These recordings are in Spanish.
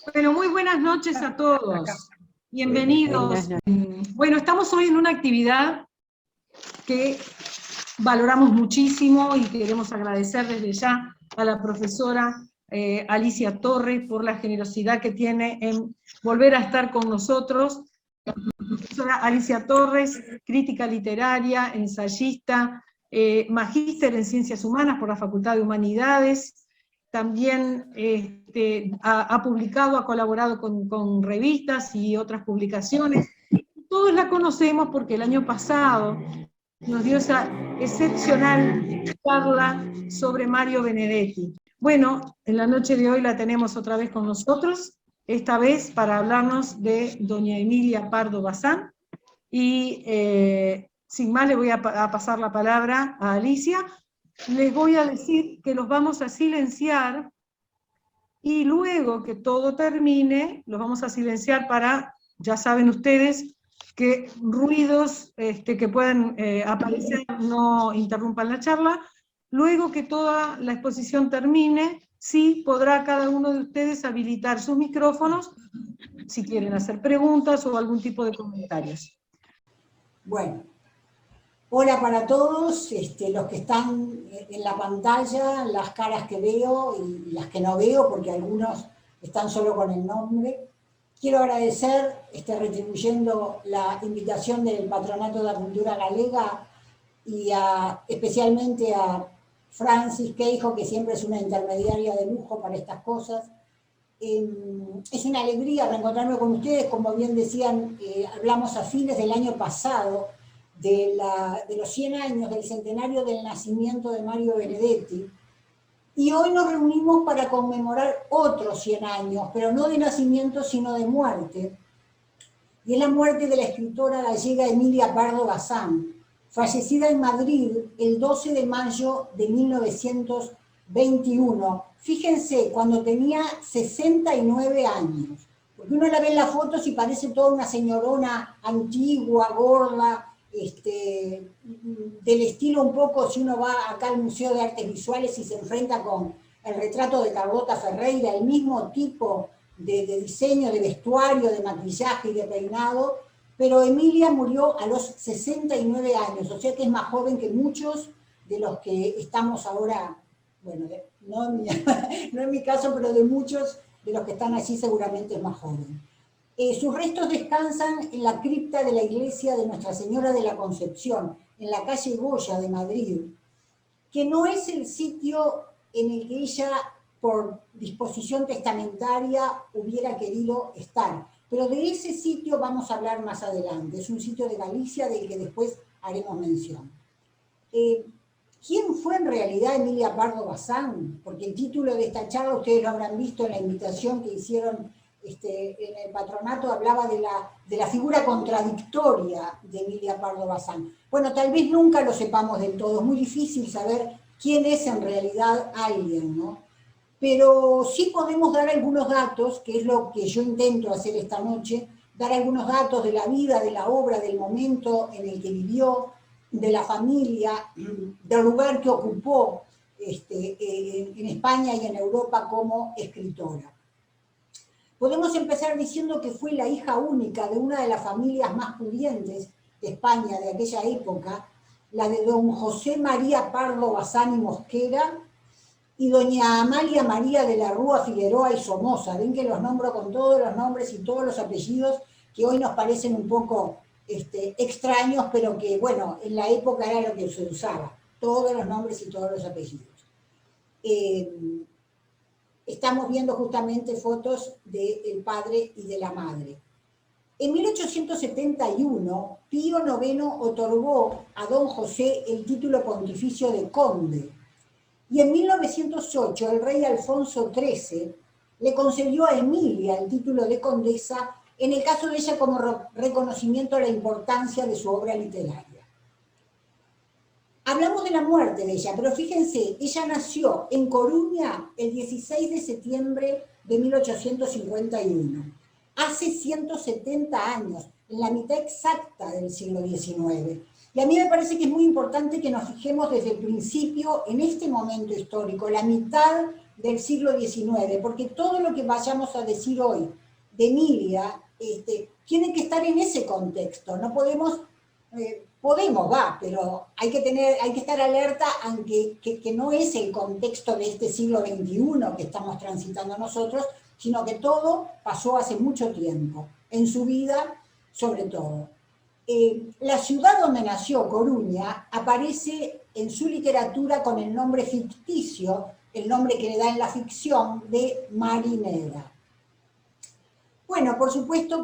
Bueno, muy buenas noches a todos. Bienvenidos. Bueno, estamos hoy en una actividad que valoramos muchísimo y queremos agradecer desde ya a la profesora Alicia Torres por la generosidad que tiene en volver a estar con nosotros. La profesora Alicia Torres, crítica literaria, ensayista, magíster en Ciencias Humanas por la Facultad de Humanidades. También ha publicado, ha colaborado con revistas y otras publicaciones. Todos la conocemos porque el año pasado nos dio esa excepcional charla sobre Mario Benedetti. Bueno, en la noche de hoy la tenemos otra vez con nosotros, esta vez para hablarnos de doña Emilia Pardo Bazán. Y sin más le voy a pasar la palabra a Alicia. Les voy a decir que los vamos a silenciar y luego que todo termine, los vamos a silenciar para, ya saben ustedes, que ruidos que puedan aparecer no interrumpan la charla. Luego que toda la exposición termine, sí podrá cada uno de ustedes habilitar sus micrófonos si quieren hacer preguntas o algún tipo de comentarios. Bueno, hola para todos, los que están en la pantalla, las caras que veo y las que no veo, porque algunos están solo con el nombre. Quiero agradecer, retribuyendo la invitación del Patronato de la Cultura Galega y especialmente a Francis Queijo, que siempre es una intermediaria de lujo para estas cosas. Es una alegría reencontrarme con ustedes, como bien decían, hablamos a fines del año pasado de los 100 años del centenario del nacimiento de Mario Benedetti, y hoy nos reunimos para conmemorar otros 100 años, pero no de nacimiento, sino de muerte, y es la muerte de la escritora gallega Emilia Pardo Bazán, fallecida en Madrid el 12 de mayo de 1921. Fíjense, cuando tenía 69 años, porque uno la ve en las fotos y parece toda una señorona antigua, gorda, del estilo un poco, si uno va acá al Museo de Artes Visuales y se enfrenta con el retrato de Carlota Ferreira, el mismo tipo de diseño, de vestuario, de maquillaje y de peinado, pero Emilia murió a los 69 años, o sea que es más joven que muchos de los que estamos ahora, bueno, no en mi caso, pero de muchos de los que están allí seguramente es más joven. Sus restos descansan en la cripta de la iglesia de Nuestra Señora de la Concepción, en la calle Goya de Madrid, que no es el sitio en el que ella, por disposición testamentaria, hubiera querido estar. Pero de ese sitio vamos a hablar más adelante. Es un sitio de Galicia del que después haremos mención. ¿Quién fue en realidad Emilia Pardo Bazán? Porque el título de esta charla, ustedes lo habrán visto en la invitación que hicieron en el patronato, hablaba de la figura contradictoria de Emilia Pardo Bazán. Bueno, tal vez nunca lo sepamos del todo, es muy difícil saber quién es en realidad alguien, ¿no? Pero sí podemos dar algunos datos, que es lo que yo intento hacer esta noche, dar algunos datos de la vida, de la obra, del momento en el que vivió, de la familia, del lugar que ocupó en España y en Europa como escritora. Podemos empezar diciendo que fue la hija única de una de las familias más pudientes de España de aquella época, la de don José María Pardo Bazán y Mosquera, y doña Amalia María de la Rúa Figueroa y Somoza. Ven que los nombro con todos los nombres y todos los apellidos que hoy nos parecen un poco extraños, pero que, bueno, en la época era lo que se usaba. Todos los nombres y todos los apellidos. Estamos viendo justamente fotos del padre y de la madre. En 1871, Pío IX otorgó a don José el título pontificio de conde. Y en 1908 el rey Alfonso XIII le concedió a Emilia el título de condesa, en el caso de ella como reconocimiento a la importancia de su obra literaria. Hablamos de la muerte de ella, pero fíjense, ella nació en Coruña el 16 de septiembre de 1851, hace 170 años, en la mitad exacta del siglo XIX. Y a mí me parece que es muy importante que nos fijemos desde el principio, en este momento histórico, la mitad del siglo XIX, porque todo lo que vayamos a decir hoy de Emilia tiene que estar en ese contexto. No podemos, pero hay que estar alerta aunque que no es el contexto de este siglo XXI que estamos transitando nosotros, sino que todo pasó hace mucho tiempo, en su vida sobre todo. La ciudad donde nació, Coruña, aparece en su literatura con el nombre ficticio, el nombre que le da en la ficción, de Marinera. Bueno, por supuesto,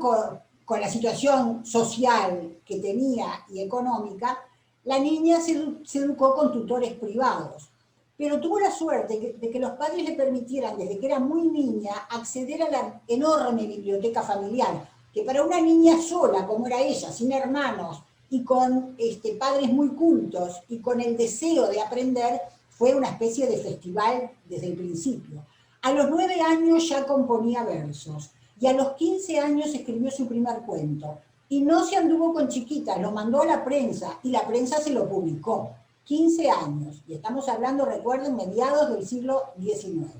con la situación social que tenía y económica, la niña se educó con tutores privados, pero tuvo la suerte de que los padres le permitieran, desde que era muy niña, acceder a la enorme biblioteca familiar, que para una niña sola, como era ella, sin hermanos, y con padres muy cultos, y con el deseo de aprender, fue una especie de festival desde el principio. A los 9 años ya componía versos, y a los 15 años escribió su primer cuento. Y no se anduvo con chiquitas, lo mandó a la prensa, y la prensa se lo publicó. 15 años, y estamos hablando, recuerden, mediados del siglo XIX.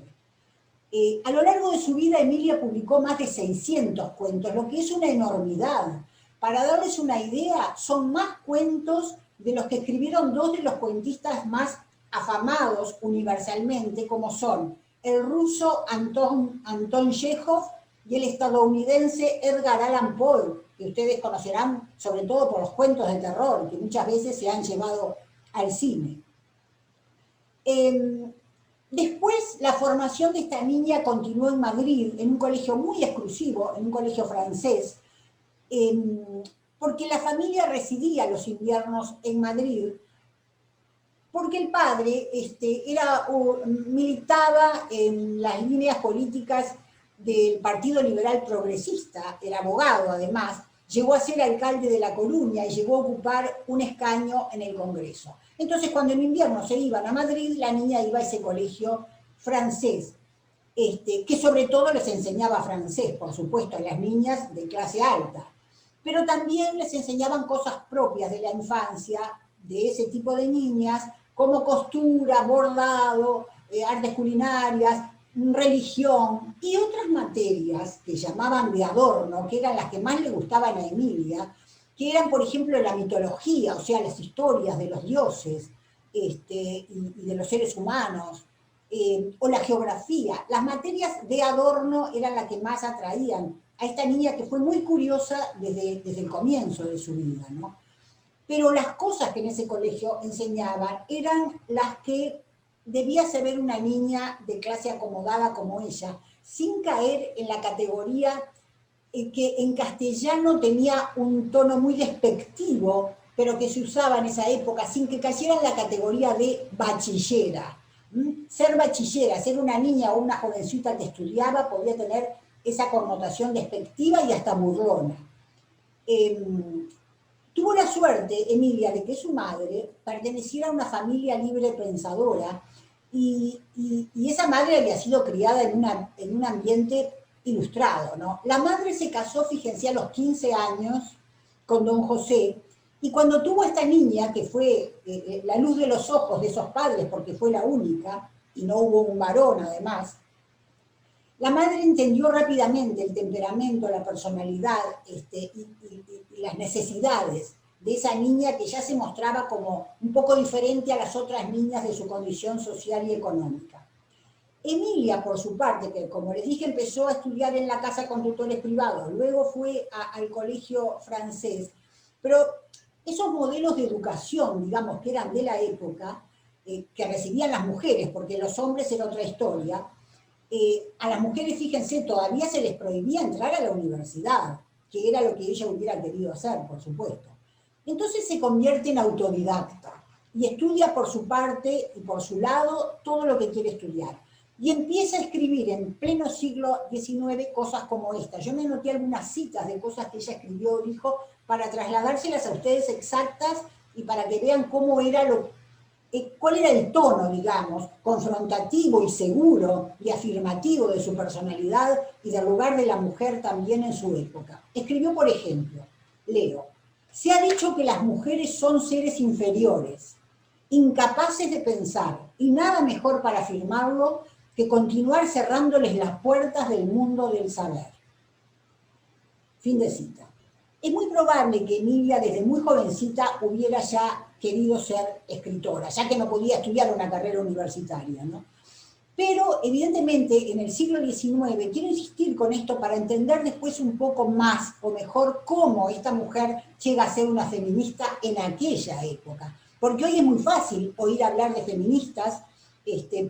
A lo largo de su vida, Emilia publicó más de 600 cuentos, lo que es una enormidad. Para darles una idea, son más cuentos de los que escribieron dos de los cuentistas más afamados universalmente, como son el ruso Anton Chejov y el estadounidense Edgar Allan Poe, que ustedes conocerán sobre todo por los cuentos de terror, que muchas veces se han llevado al cine. Después, la formación de esta niña continuó en Madrid, en un colegio muy exclusivo, en un colegio francés, porque la familia residía los inviernos en Madrid, porque el padre militaba en las líneas políticas del Partido Liberal Progresista, era abogado además, llegó a ser alcalde de La Coruña y llegó a ocupar un escaño en el Congreso. Entonces, cuando en invierno se iban a Madrid, la niña iba a ese colegio francés, que sobre todo les enseñaba francés, por supuesto, a las niñas de clase alta, pero también les enseñaban cosas propias de la infancia de ese tipo de niñas, como costura, bordado, artes culinarias, religión y otras materias que llamaban de adorno, que eran las que más le gustaban a Emilia, que eran, por ejemplo, la mitología, o sea, las historias de los dioses y de los seres humanos, o la geografía. Las materias de adorno eran las que más atraían a esta niña, que fue muy curiosa desde el comienzo de su vida, ¿no? Pero las cosas que en ese colegio enseñaban eran las que debía saber una niña de clase acomodada como ella, sin caer en la categoría que en castellano tenía un tono muy despectivo, pero que se usaba en esa época, sin que cayera en la categoría de bachillera. Ser bachillera, ser una niña o una jovencita que estudiaba, podía tener esa connotación despectiva y hasta burlona. Tuvo la suerte, Emilia, de que su madre perteneciera a una familia libre pensadora y esa madre había sido criada en un ambiente ilustrado, ¿no? La madre se casó, fíjense, a los 15 años con don José, y cuando tuvo esta niña, que fue la luz de los ojos de esos padres, porque fue la única, y no hubo un varón además, la madre entendió rápidamente el temperamento, la personalidad y las necesidades de esa niña que ya se mostraba como un poco diferente a las otras niñas de su condición social y económica. Emilia, por su parte, que como les dije, empezó a estudiar en la casa con tutores privados, luego fue al colegio francés, pero esos modelos de educación, digamos, que eran de la época, que recibían las mujeres, porque los hombres era otra historia, a las mujeres, fíjense, todavía se les prohibía entrar a la universidad, que era lo que ella hubiera querido hacer, por supuesto. Entonces se convierte en autodidacta y estudia por su parte y por su lado todo lo que quiere estudiar. Y empieza a escribir en pleno siglo XIX cosas como esta. Yo me anoté algunas citas de cosas que ella escribió o dijo para trasladárselas a ustedes exactas y para que vean cómo era cuál era el tono, digamos, confrontativo y seguro y afirmativo de su personalidad y del lugar de la mujer también en su época. Escribió, por ejemplo, leo: se ha dicho que las mujeres son seres inferiores, incapaces de pensar, y nada mejor para afirmarlo que continuar cerrándoles las puertas del mundo del saber. Fin de cita. Es muy probable que Emilia desde muy jovencita hubiera ya querido ser escritora, ya que no podía estudiar una carrera universitaria, ¿no? Pero evidentemente en el siglo XIX, quiero insistir con esto para entender después un poco más o mejor cómo esta mujer llega a ser una feminista en aquella época. Porque hoy es muy fácil oír hablar de feministas,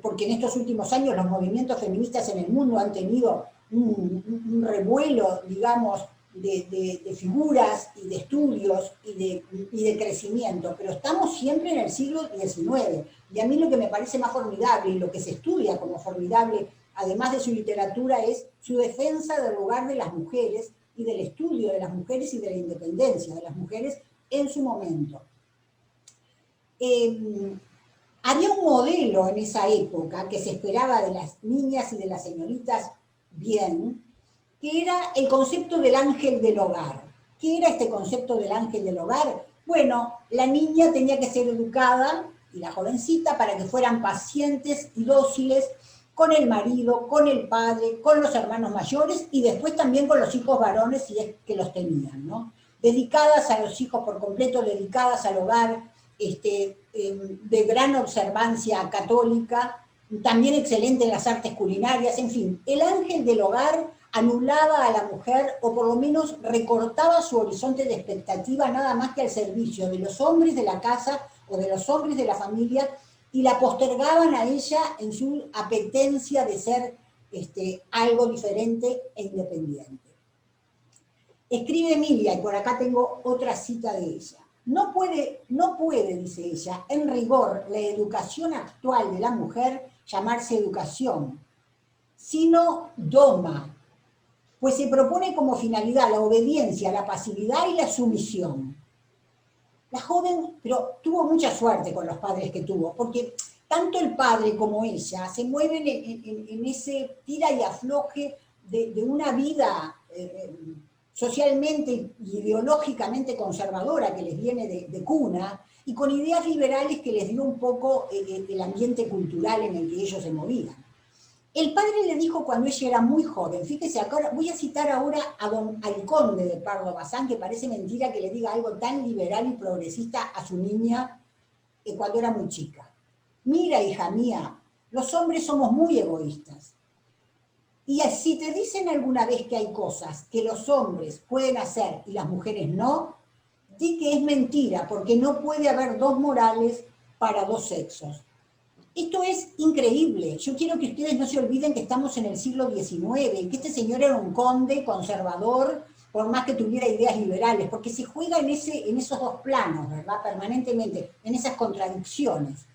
porque en estos últimos años los movimientos feministas en el mundo han tenido un revuelo, digamos, de figuras y de estudios y de crecimiento, pero estamos siempre en el siglo XIX. Y a mí lo que me parece más formidable y lo que se estudia como formidable, además de su literatura, es su defensa del lugar de las mujeres y del estudio de las mujeres y de la independencia de las mujeres en su momento. Había un modelo en esa época que se esperaba de las niñas y de las señoritas bien, que era el concepto del ángel del hogar. ¿Qué era este concepto del ángel del hogar? Bueno, la niña tenía que ser educada, y la jovencita, para que fueran pacientes y dóciles con el marido, con el padre, con los hermanos mayores y después también con los hijos varones, si es que los tenían, ¿no? Dedicadas a los hijos por completo, dedicadas al hogar, de gran observancia católica, también excelente en las artes culinarias, en fin. El ángel del hogar anulaba a la mujer, o por lo menos recortaba su horizonte de expectativa nada más que al servicio de los hombres de la casa o de los hombres de la familia, y la postergaban a ella en su apetencia de ser algo diferente e independiente. Escribe Emilia, y por acá tengo otra cita de ella. No puede, dice ella, en rigor, la educación actual de la mujer llamarse educación, sino doma, pues se propone como finalidad la obediencia, la pasividad y la sumisión. La joven, pero tuvo mucha suerte con los padres que tuvo, porque tanto el padre como ella se mueven en ese tira y afloje de una vida socialmente y ideológicamente conservadora que les viene de cuna, y con ideas liberales que les dio un poco el ambiente cultural en el que ellos se movían. El padre le dijo cuando ella era muy joven, fíjese, acá voy a citar ahora al conde de Pardo Bazán, que parece mentira que le diga algo tan liberal y progresista a su niña cuando era muy chica. Mira, hija mía, los hombres somos muy egoístas. Y si te dicen alguna vez que hay cosas que los hombres pueden hacer y las mujeres no, di que es mentira, porque no puede haber dos morales para dos sexos. Esto es increíble. Yo quiero que ustedes no se olviden que estamos en el siglo XIX, que este señor era un conde conservador, por más que tuviera ideas liberales, porque se juega en esos dos planos, ¿verdad? Permanentemente, en esas contradicciones.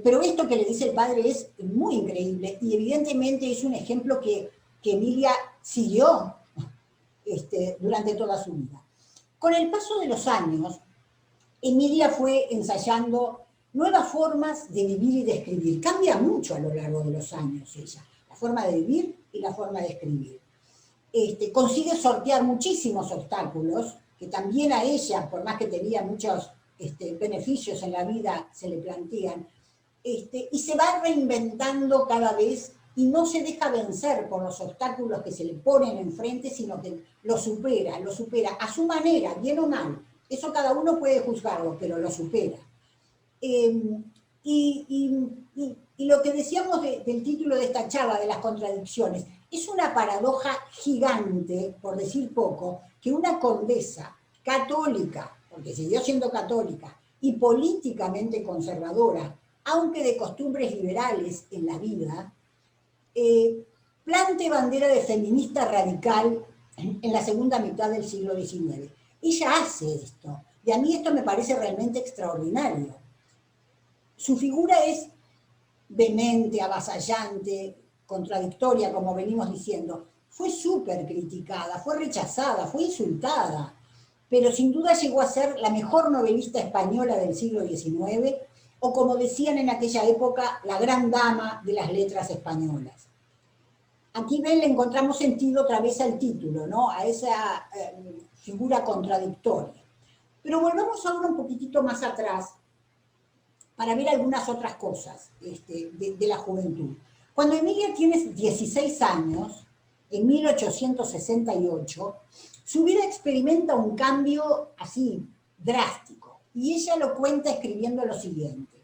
Pero esto que le dice el padre es muy increíble, y evidentemente es un ejemplo que Emilia siguió durante toda su vida. Con el paso de los años, Emilia fue ensayando nuevas formas de vivir y de escribir. Cambia mucho a lo largo de los años ella, la forma de vivir y la forma de escribir. Consigue sortear muchísimos obstáculos, que también a ella, por más que tenía muchos beneficios en la vida, se le plantean, y se va reinventando cada vez y no se deja vencer por los obstáculos que se le ponen enfrente, sino que lo supera a su manera, bien o mal. Eso cada uno puede juzgarlo, pero lo supera. Y lo que decíamos del título de esta charla, de las contradicciones, es una paradoja gigante, por decir poco, que una condesa católica, porque siguió siendo católica, y políticamente conservadora, aunque de costumbres liberales en la vida, plante bandera de feminista radical en la segunda mitad del siglo XIX. Ella hace esto, y a mí esto me parece realmente extraordinario. Su figura es vehemente, avasallante, contradictoria, como venimos diciendo. Fue súper criticada, fue rechazada, fue insultada, pero sin duda llegó a ser la mejor novelista española del siglo XIX, o como decían en aquella época, la gran dama de las letras españolas. Aquí ven, le encontramos sentido otra vez al título, ¿no? A esa figura contradictoria. Pero volvamos ahora un poquitito más atrás para ver algunas otras cosas de la juventud. Cuando Emilia tiene 16 años, en 1868, su vida experimenta un cambio así, drástico. Y ella lo cuenta escribiendo lo siguiente: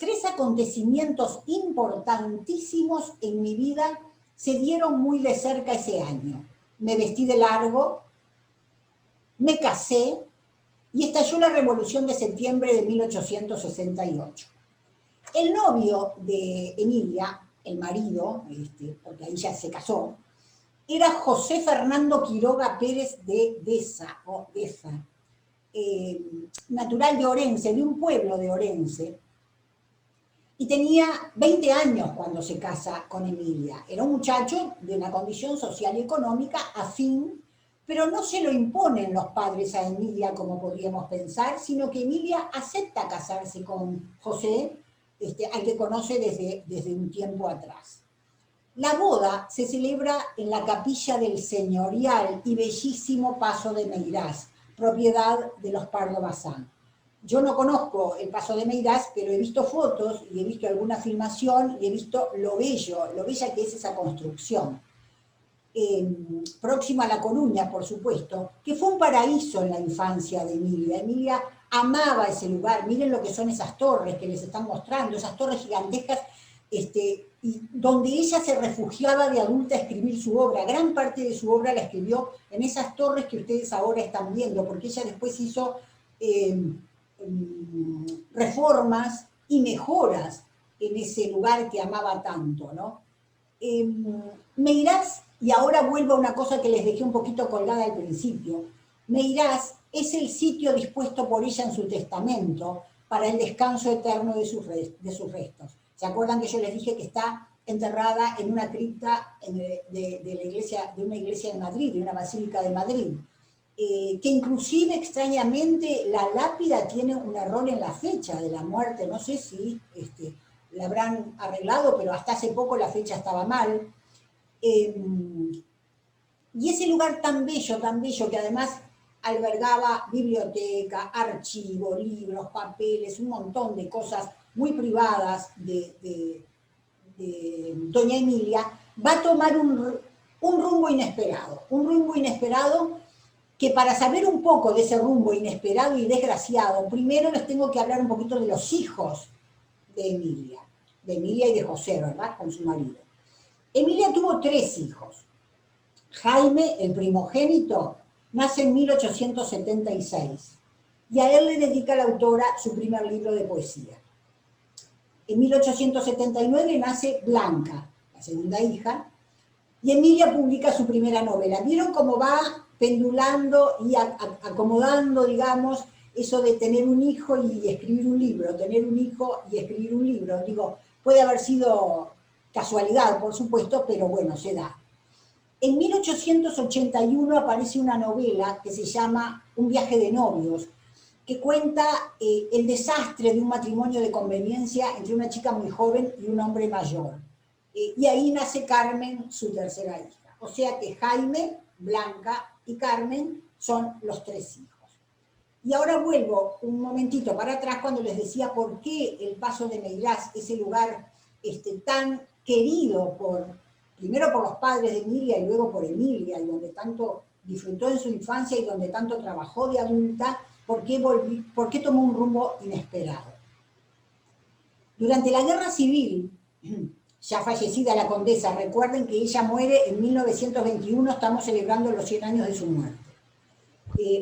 3 acontecimientos importantísimos en mi vida se dieron muy de cerca ese año. Me vestí de largo, me casé y estalló la Revolución de Septiembre de 1868. El novio de Emilia, el marido, porque ahí ya se casó, era José Fernando Quiroga Pérez de Deza, natural de Orense, de un pueblo de Orense, y tenía 20 años cuando se casa con Emilia. Era un muchacho de una condición social y económica afín, pero no se lo imponen los padres a Emilia como podríamos pensar, sino que Emilia acepta casarse con José, al que conoce desde un tiempo atrás. La boda se celebra en la capilla del señorial y bellísimo Paso de Meirás, propiedad de los Pardo Bazán. Yo no conozco el Paso de Meirás, pero he visto fotos y he visto alguna filmación y he visto lo bella que es esa construcción. Próxima a La Coruña, por supuesto, que fue un paraíso en la infancia de Emilia. Emilia amaba ese lugar. Miren lo que son esas torres que les están mostrando, esas torres gigantescas, y donde ella se refugiaba de adulta a escribir su obra. Gran parte de su obra la escribió en esas torres que ustedes ahora están viendo, porque ella después hizo reformas y mejoras en ese lugar que amaba tanto, ¿no? Meirás, y ahora vuelvo a una cosa que les dejé un poquito colgada al principio, Meirás es el sitio dispuesto por ella en su testamento para el descanso eterno de sus restos. ¿Se acuerdan que yo les dije que está enterrada en una cripta de una iglesia de Madrid, de una basílica de Madrid? Que inclusive extrañamente la lápida tiene un error en la fecha de la muerte, no sé si la habrán arreglado, pero hasta hace poco la fecha estaba mal. Y ese lugar tan bello, que además albergaba biblioteca, archivo, libros, papeles, un montón de cosas muy privadas de doña Emilia, va a tomar un rumbo inesperado, que para saber un poco de ese rumbo inesperado y desgraciado, primero les tengo que hablar un poquito de los hijos de Emilia y de José, ¿verdad?, con su marido. Emilia tuvo 3 hijos. Jaime, el primogénito, nace en 1876, y a él le dedica la autora su primer libro de poesía. En 1879 nace Blanca, la segunda hija, y Emilia publica su primera novela. ¿Vieron cómo va pendulando y acomodando, digamos, eso de tener un hijo y escribir un libro, tener un hijo y escribir un libro? Digo, puede haber sido casualidad, por supuesto, pero bueno, se da. En 1881 aparece una novela que se llama Un viaje de novios, que cuenta el desastre de un matrimonio de conveniencia entre una chica muy joven y un hombre mayor. Y ahí nace Carmen, su tercera hija. O sea que Jaime, Blanca y Carmen son los 3 hijos. Y ahora vuelvo un momentito para atrás cuando les decía por qué el Paso de Meirás, ese lugar tan querido primero por los padres de Emilia y luego por Emilia, y donde tanto disfrutó en su infancia y donde tanto trabajó de adulta, ¿por qué tomó un rumbo inesperado? Durante la Guerra Civil, ya fallecida la condesa, recuerden que ella muere en 1921, estamos celebrando los 100 años de su muerte.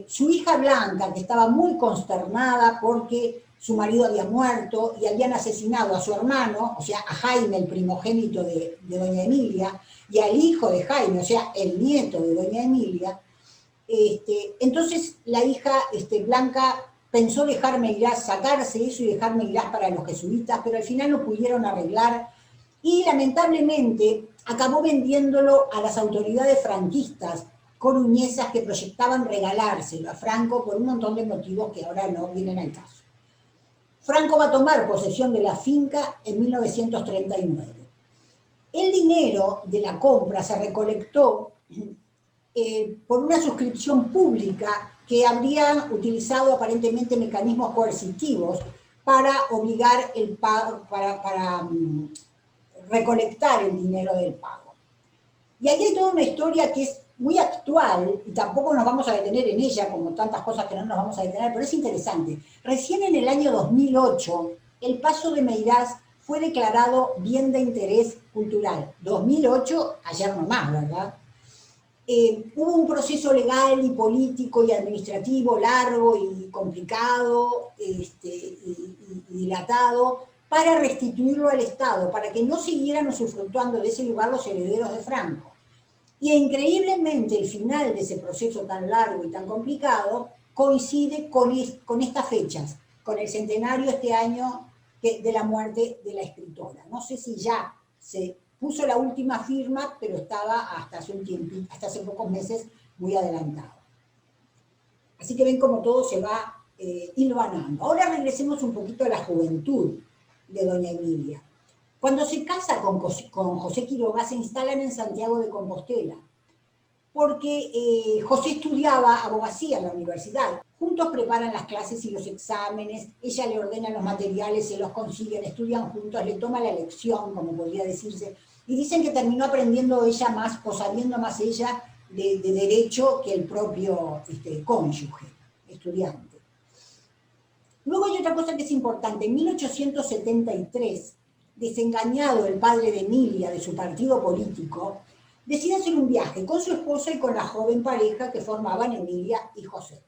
Su hija Blanca, que estaba muy consternada porque su marido había muerto y habían asesinado a su hermano, o sea, a Jaime, el primogénito de doña Emilia, y al hijo de Jaime, o sea, el nieto de doña Emilia, entonces la hija Blanca pensó dejar Meirás, sacarse eso y dejar Meirás para los jesuitas, pero al final lo pudieron arreglar y lamentablemente acabó vendiéndolo a las autoridades franquistas coruñesas que proyectaban regalárselo a Franco por un montón de motivos que ahora no vienen al caso. Franco va a tomar posesión de la finca en 1939. El dinero de la compra se recolectó por una suscripción pública que habrían utilizado aparentemente mecanismos coercitivos para obligar el pago, para recolectar el dinero del pago. Y ahí hay toda una historia que es muy actual, y tampoco nos vamos a detener en ella, como tantas cosas que no nos vamos a detener, pero es interesante. Recién en el año 2008, el Paso de Meirás fue declarado bien de interés cultural. 2008, ayer nomás, ¿verdad? Hubo un proceso legal y político y administrativo largo y complicado y dilatado para restituirlo al Estado, para que no siguieran usufructuando de ese lugar los herederos de Franco. Y increíblemente el final de ese proceso tan largo y tan complicado coincide con estas fechas, con el centenario este año de la muerte de la escritora. No sé si ya se puso la última firma, pero estaba hasta hace un tiempo, hasta hace pocos meses, muy adelantado. Así que ven cómo todo se va hilvanando. Ahora regresemos un poquito a la juventud de doña Emilia. Cuando se casa con José Quiroga, se instalan en Santiago de Compostela, porque José estudiaba abogacía en la universidad. Juntos preparan las clases y los exámenes, ella le ordena los materiales, se los consiguen, estudian juntos, le toma la lección, como podría decirse, y dicen que terminó aprendiendo ella más, o sabiendo más ella de derecho que el propio cónyuge, estudiante. Luego hay otra cosa que es importante. En 1873, desengañado el padre de Emilia de su partido político, decide hacer un viaje con su esposa y con la joven pareja que formaban Emilia y José.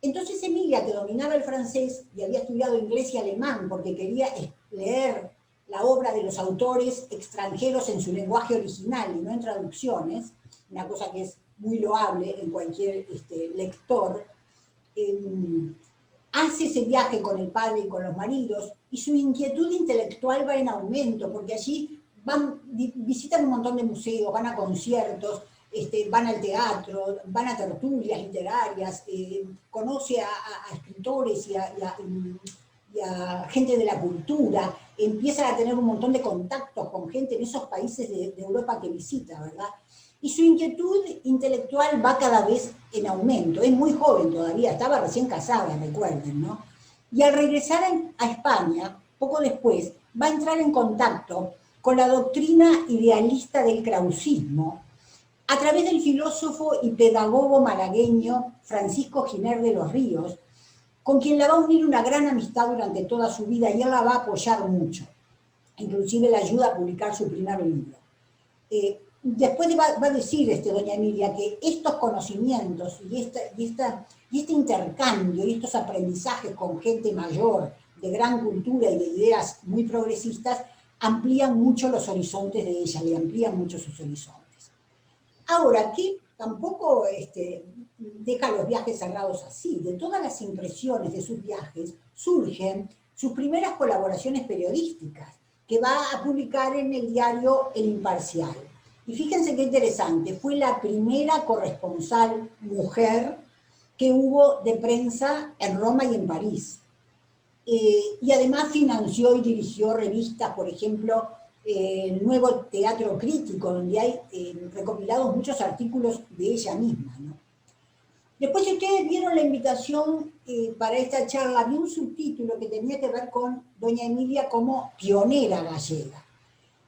Entonces Emilia, que dominaba el francés y había estudiado inglés y alemán porque quería leer la obra de los autores extranjeros en su lenguaje original y no en traducciones, una cosa que es muy loable en cualquier lector, hace ese viaje con el padre y con los maridos, y su inquietud intelectual va en aumento, porque allí visitan un montón de museos, van a conciertos, van al teatro, van a tertulias literarias, conoce a escritores y a gente de la cultura, empiezan a tener un montón de contactos con gente en esos países de Europa que visita, ¿verdad? Y su inquietud intelectual va cada vez en aumento. Es muy joven todavía, estaba recién casada, recuerden, ¿no? Y al regresar a España, poco después, va a entrar en contacto con la doctrina idealista del krausismo a través del filósofo y pedagogo malagueño Francisco Giner de los Ríos, con quien la va a unir una gran amistad durante toda su vida y él la va a apoyar mucho. Inclusive le ayuda a publicar su primer libro. Después va a decir doña Emilia que estos conocimientos y este intercambio y estos aprendizajes con gente mayor, de gran cultura y de ideas muy progresistas, amplían mucho los horizontes de ella, le amplían mucho sus horizontes. Ahora, que tampoco deja los viajes cerrados así. De todas las impresiones de sus viajes surgen sus primeras colaboraciones periodísticas, que va a publicar en el diario El Imparcial. Y fíjense qué interesante, fue la primera corresponsal mujer que hubo de prensa en Roma y en París. Y además financió y dirigió revistas, por ejemplo, el Nuevo Teatro Crítico, donde hay recopilados muchos artículos de ella misma, ¿no? Después, si ustedes vieron la invitación para esta charla, vi un subtítulo que tenía que ver con doña Emilia como pionera gallega.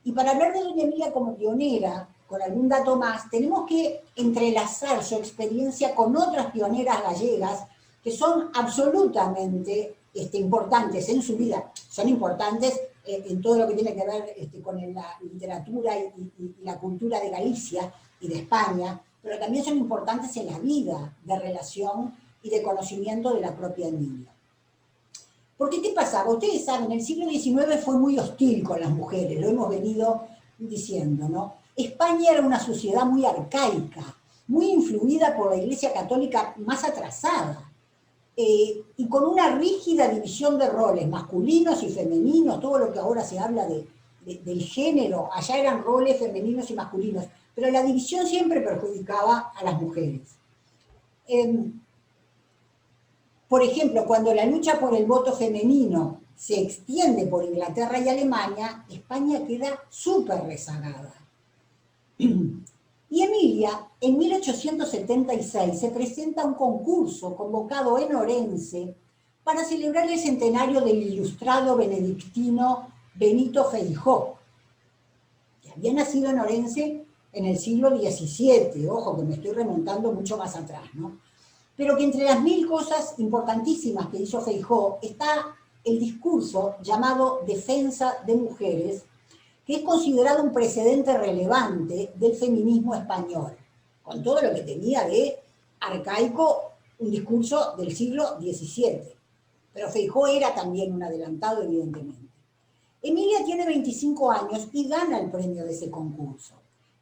Y para hablar de doña Emilia como pionera, con algún dato más, tenemos que entrelazar su experiencia con otras pioneras gallegas que son absolutamente importantes en su vida. Son importantes en todo lo que tiene que ver con la literatura y la cultura de Galicia y de España, pero también son importantes en la vida de relación y de conocimiento de la propia Emilia. Porque, ¿qué pasaba? Ustedes saben, el siglo XIX fue muy hostil con las mujeres, lo hemos venido diciendo, ¿no? España era una sociedad muy arcaica, muy influida por la Iglesia Católica más atrasada, y con una rígida división de roles, masculinos y femeninos, todo lo que ahora se habla del género, allá eran roles femeninos y masculinos, pero la división siempre perjudicaba a las mujeres. Por ejemplo, cuando la lucha por el voto femenino se extiende por Inglaterra y Alemania, España queda súper rezagada. Y Emilia, en 1876, se presenta a un concurso convocado en Orense para celebrar el centenario del ilustrado benedictino Benito Feijó. Había nacido en Orense en el siglo XVII, ojo que me estoy remontando mucho más atrás, ¿no? Pero que entre las 1000 cosas importantísimas que hizo Feijóo está el discurso llamado Defensa de Mujeres, que es considerado un precedente relevante del feminismo español, con todo lo que tenía de arcaico un discurso del siglo XVII. Pero Feijóo era también un adelantado, evidentemente. Emilia tiene 25 años y gana el premio de ese concurso.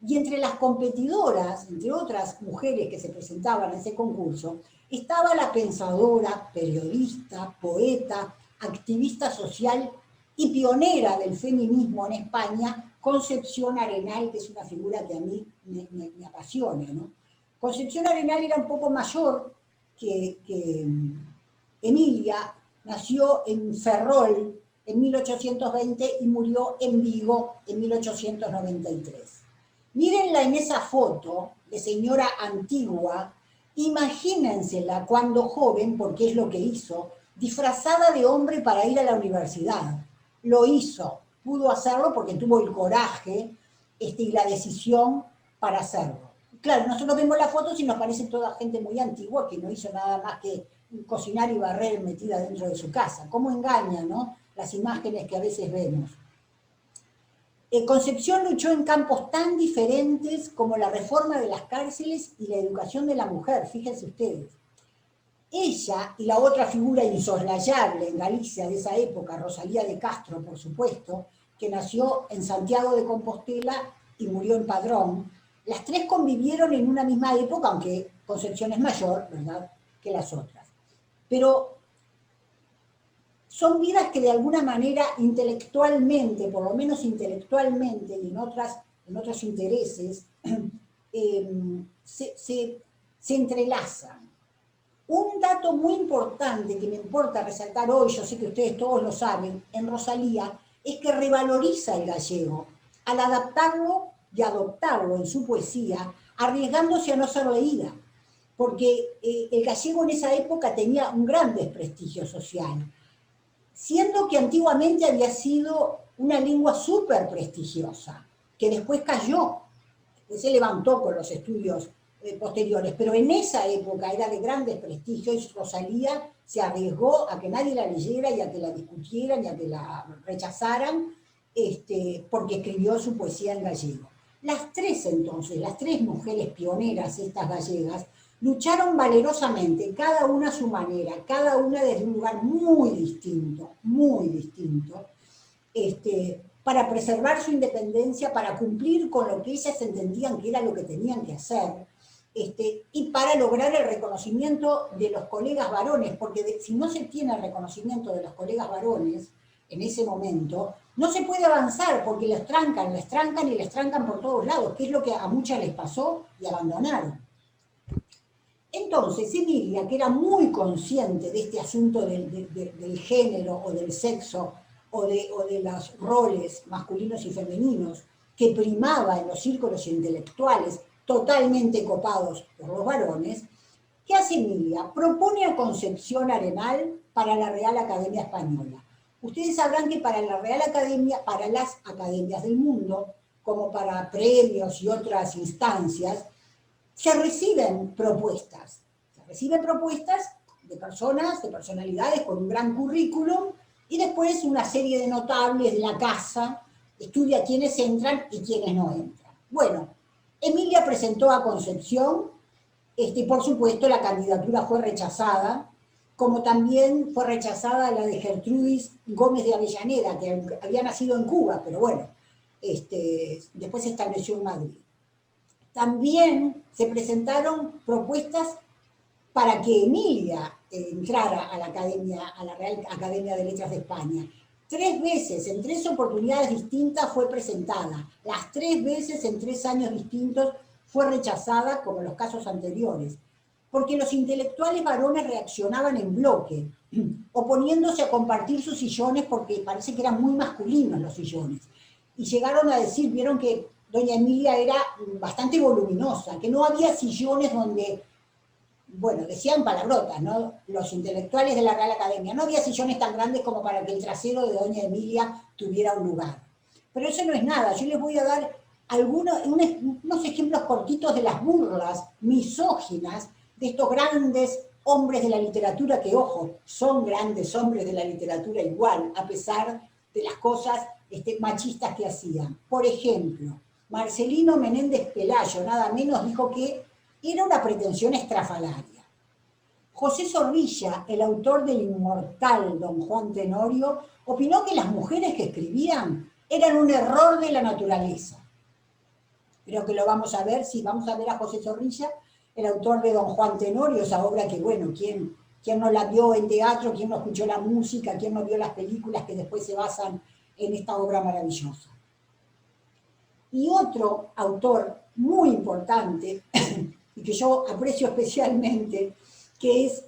Y entre las competidoras, entre otras mujeres que se presentaban a ese concurso, estaba la pensadora, periodista, poeta, activista social y pionera del feminismo en España, Concepción Arenal, que es una figura que a mí me apasiona, ¿no? Concepción Arenal era un poco mayor que Emilia, nació en Ferrol en 1820 y murió en Vigo en 1893. Mírenla en esa foto de señora antigua, imagínensela cuando joven, porque es lo que hizo, disfrazada de hombre para ir a la universidad. Lo hizo, pudo hacerlo porque tuvo el coraje y la decisión para hacerlo. Claro, nosotros vemos las fotos y nos parece toda gente muy antigua que no hizo nada más que cocinar y barrer metida dentro de su casa. ¿Cómo engaña, no? Las imágenes que a veces vemos. Concepción luchó en campos tan diferentes como la reforma de las cárceles y la educación de la mujer, fíjense ustedes. Ella y la otra figura insoslayable en Galicia de esa época, Rosalía de Castro, por supuesto, que nació en Santiago de Compostela y murió en Padrón, las tres convivieron en una misma época, aunque Concepción es mayor, ¿verdad?, que las otras. Pero son vidas que de alguna manera intelectualmente, por lo menos intelectualmente y en otros intereses, se entrelazan. Un dato muy importante que me importa resaltar hoy, yo sé que ustedes todos lo saben, en Rosalía, es que revaloriza el gallego al adaptarlo y adoptarlo en su poesía, arriesgándose a no ser leída, porque el gallego en esa época tenía un gran desprestigio social, siendo que antiguamente había sido una lengua súper prestigiosa, que después cayó, después se levantó con los estudios posteriores, pero en esa época era de gran desprestigio y Rosalía se arriesgó a que nadie la leyera y a que la discutieran y a que la rechazaran, porque escribió su poesía en gallego. Las tres entonces, las tres mujeres pioneras, estas gallegas, lucharon valerosamente, cada una a su manera, cada una desde un lugar muy distinto, para preservar su independencia, para cumplir con lo que ellas entendían que era lo que tenían que hacer, y para lograr el reconocimiento de los colegas varones, porque si no se tiene el reconocimiento de los colegas varones en ese momento, no se puede avanzar, porque les trancan y les trancan por todos lados, que es lo que a muchas les pasó y abandonaron. Entonces, Emilia, que era muy consciente de este asunto del género o del sexo o de los roles masculinos y femeninos que primaba en los círculos intelectuales totalmente copados por los varones, ¿qué hace Emilia? Propone a Concepción Arenal para la Real Academia Española. Ustedes sabrán que para la Real Academia, para las academias del mundo, como para premios y otras instancias, se reciben propuestas de personas, de personalidades con un gran currículum, y después una serie de notables de la casa, estudia quiénes entran y quiénes no entran. Bueno, Emilia presentó a Concepción, por supuesto la candidatura fue rechazada, como también fue rechazada la de Gertrudis Gómez de Avellaneda, que había nacido en Cuba, pero bueno, después se estableció en Madrid. También se presentaron propuestas para que Emilia entrara a la Real Academia de Letras de España. 3 veces, en 3 oportunidades distintas fue presentada. Las 3 veces en 3 años distintos fue rechazada, como en los casos anteriores. Porque los intelectuales varones reaccionaban en bloque, oponiéndose a compartir sus sillones porque parece que eran muy masculinos los sillones. Y llegaron a decir, vieron que doña Emilia era bastante voluminosa, que no había sillones donde, bueno, decían palabrotas, ¿no? Los intelectuales de la Real Academia, no había sillones tan grandes como para que el trasero de doña Emilia tuviera un lugar. Pero eso no es nada, yo les voy a dar unos ejemplos cortitos de las burlas misóginas de estos grandes hombres de la literatura, que, ojo, son grandes hombres de la literatura igual, a pesar de las cosas machistas que hacían. Por ejemplo, Marcelino Menéndez Pelayo, nada menos, dijo que era una pretensión estrafalaria. José Zorrilla, el autor del inmortal Don Juan Tenorio, opinó que las mujeres que escribían eran un error de la naturaleza. Creo que lo vamos a ver, sí, vamos a ver a José Zorrilla, el autor de Don Juan Tenorio, esa obra que, bueno, ¿quién no la vio en teatro? ¿Quién no escuchó la música? ¿Quién no vio las películas que después se basan en esta obra maravillosa? Y otro autor muy importante, y que yo aprecio especialmente, que es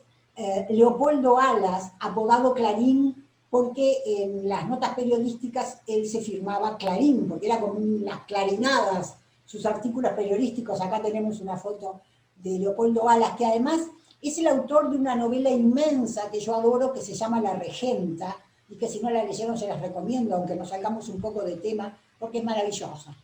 Leopoldo Alas, apodado Clarín, porque en las notas periodísticas él se firmaba Clarín, porque era como unas clarinadas sus artículos periodísticos. Acá tenemos una foto de Leopoldo Alas, que además es el autor de una novela inmensa que yo adoro, que se llama La Regenta, y que si no la leyeron se las recomiendo, aunque nos salgamos un poco de tema, porque es maravillosa.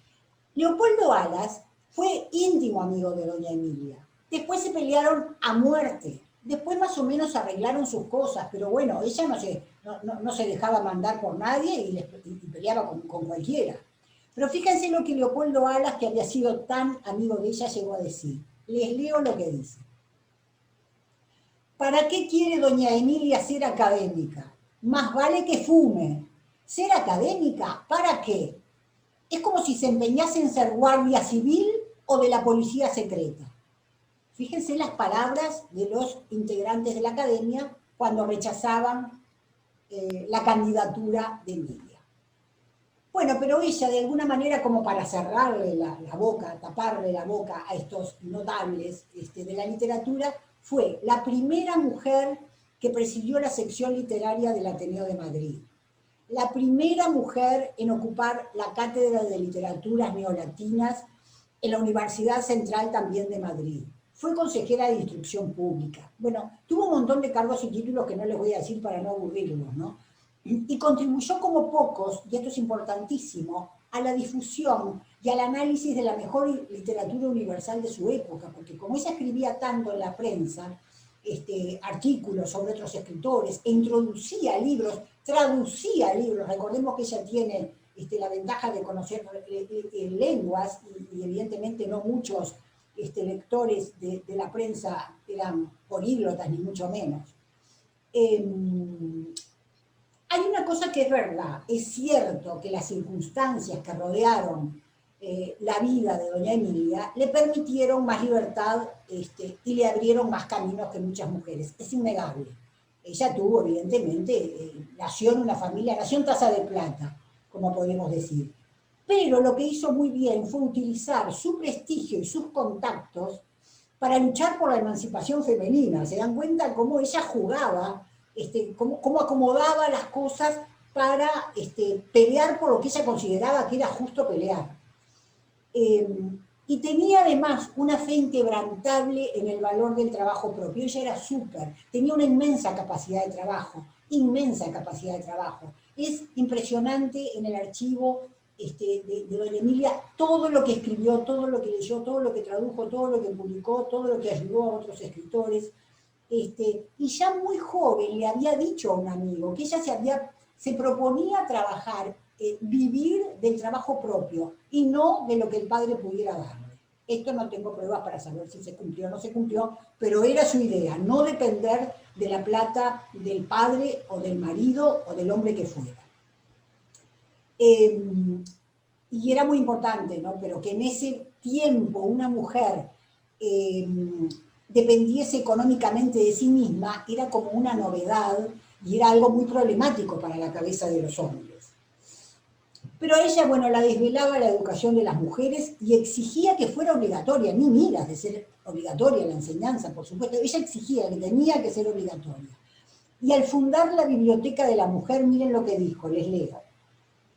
Leopoldo Alas fue íntimo amigo de doña Emilia. Después se pelearon a muerte. Después más o menos arreglaron sus cosas, pero bueno, ella no se dejaba mandar por nadie y peleaba con cualquiera. Pero fíjense lo que Leopoldo Alas, que había sido tan amigo de ella, llegó a decir. Les leo lo que dice. ¿Para qué quiere doña Emilia ser académica? Más vale que fume. ¿Ser académica? ¿Para qué? Es como si se empeñase en ser guardia civil o de la policía secreta. Fíjense las palabras de los integrantes de la academia cuando rechazaban la candidatura de Emilia. Bueno, pero ella, de alguna manera, como para cerrarle la boca, taparle la boca a estos notables de la literatura, fue la primera mujer que presidió la sección literaria del Ateneo de Madrid. La primera mujer en ocupar la cátedra de literaturas neolatinas en la Universidad Central también de Madrid. Fue consejera de Instrucción Pública. Bueno, tuvo un montón de cargos y títulos que no les voy a decir para no aburrirlos, ¿no? Y contribuyó como pocos, y esto es importantísimo, a la difusión y al análisis de la mejor literatura universal de su época, porque como ella escribía tanto en la prensa, artículos sobre otros escritores, e introducía libros, traducía libros. Recordemos que ella tiene la ventaja de conocer lenguas, y evidentemente no muchos lectores de la prensa eran políglotas, ni mucho menos. Hay una cosa que es verdad, es cierto que las circunstancias que rodearon la vida de doña Emilia le permitieron más libertad y le abrieron más caminos que muchas mujeres, es innegable. Ella tuvo, evidentemente, nació en una familia, nació en Taza de Plata, como podemos decir. Pero lo que hizo muy bien fue utilizar su prestigio y sus contactos para luchar por la emancipación femenina. ¿Se dan cuenta cómo ella jugaba, cómo acomodaba las cosas para pelear por lo que ella consideraba que era justo pelear? Y tenía además una fe inquebrantable en el valor del trabajo propio. Ella era tenía una inmensa capacidad de trabajo, Es impresionante en el archivo de doña Emilia todo lo que escribió, todo lo que leyó, todo lo que tradujo, todo lo que publicó, todo lo que ayudó a otros escritores. Y ya muy joven le había dicho a un amigo que ella se proponía trabajar, vivir del trabajo propio y no de lo que el padre pudiera darle. Esto no tengo pruebas para saber si se cumplió o no se cumplió, pero era su idea, no depender de la plata del padre o del marido o del hombre que fuera. Y era muy importante, ¿no? Pero que en ese tiempo una mujer dependiese económicamente de sí misma era como una novedad y era algo muy problemático para la cabeza de los hombres. Pero a ella, bueno, la desvelaba la educación de las mujeres y exigía que fuera obligatoria, ni miras de ser obligatoria la enseñanza, por supuesto, ella exigía que tenía que ser obligatoria. Y al fundar la Biblioteca de la Mujer, miren lo que dijo, les leo.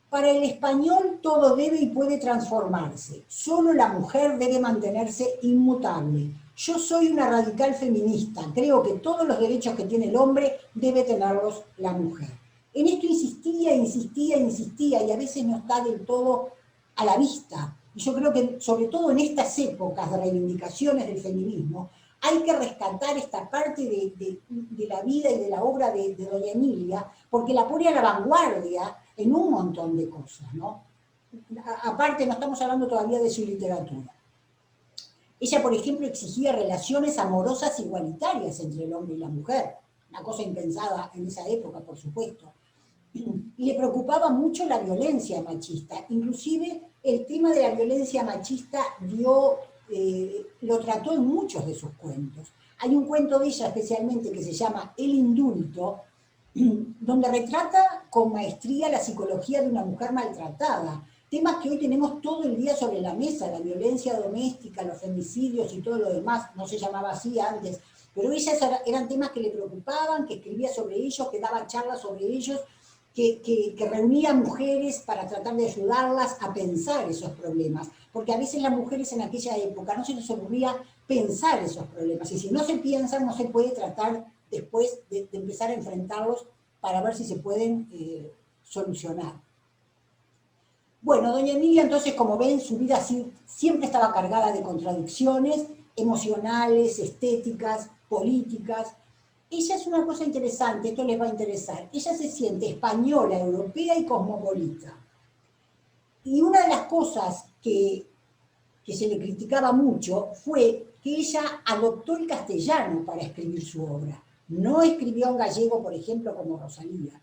Para el español todo debe y puede transformarse, solo la mujer debe mantenerse inmutable. Yo soy una radical feminista, creo que todos los derechos que tiene el hombre debe tenerlos la mujer. En esto insistía, y a veces no está del todo a la vista. Y yo creo que, sobre todo en estas épocas de reivindicaciones del feminismo, hay que rescatar esta parte de la vida y de la obra de doña Emilia, porque la pone a la vanguardia en un montón de cosas, ¿no? Aparte, no estamos hablando todavía de su literatura. Ella, por ejemplo, exigía relaciones amorosas igualitarias entre el hombre y la mujer, una cosa impensada en esa época, por supuesto. Y le preocupaba mucho la violencia machista. Inclusive el tema de la violencia machista lo trató en muchos de sus cuentos. Hay un cuento de ella especialmente que se llama El indulto, donde retrata con maestría la psicología de una mujer maltratada. Temas que hoy tenemos todo el día sobre la mesa, la violencia doméstica, los femicidios y todo lo demás, no se llamaba así antes, pero ellas eran temas que le preocupaban, que escribía sobre ellos, que daba charlas sobre ellos, que reunía mujeres para tratar de ayudarlas a pensar esos problemas, porque a veces las mujeres en aquella época no se les ocurría pensar esos problemas, y si no se piensan no se puede tratar después de empezar a enfrentarlos para ver si se pueden solucionar. Bueno, doña Emilia, entonces, como ven, su vida siempre estaba cargada de contradicciones emocionales, estéticas, políticas. Ella es una cosa interesante, esto les va a interesar. Ella se siente española, europea y cosmopolita. Y una de las cosas que se le criticaba mucho fue que ella adoptó el castellano para escribir su obra. No escribió en gallego, por ejemplo, como Rosalía.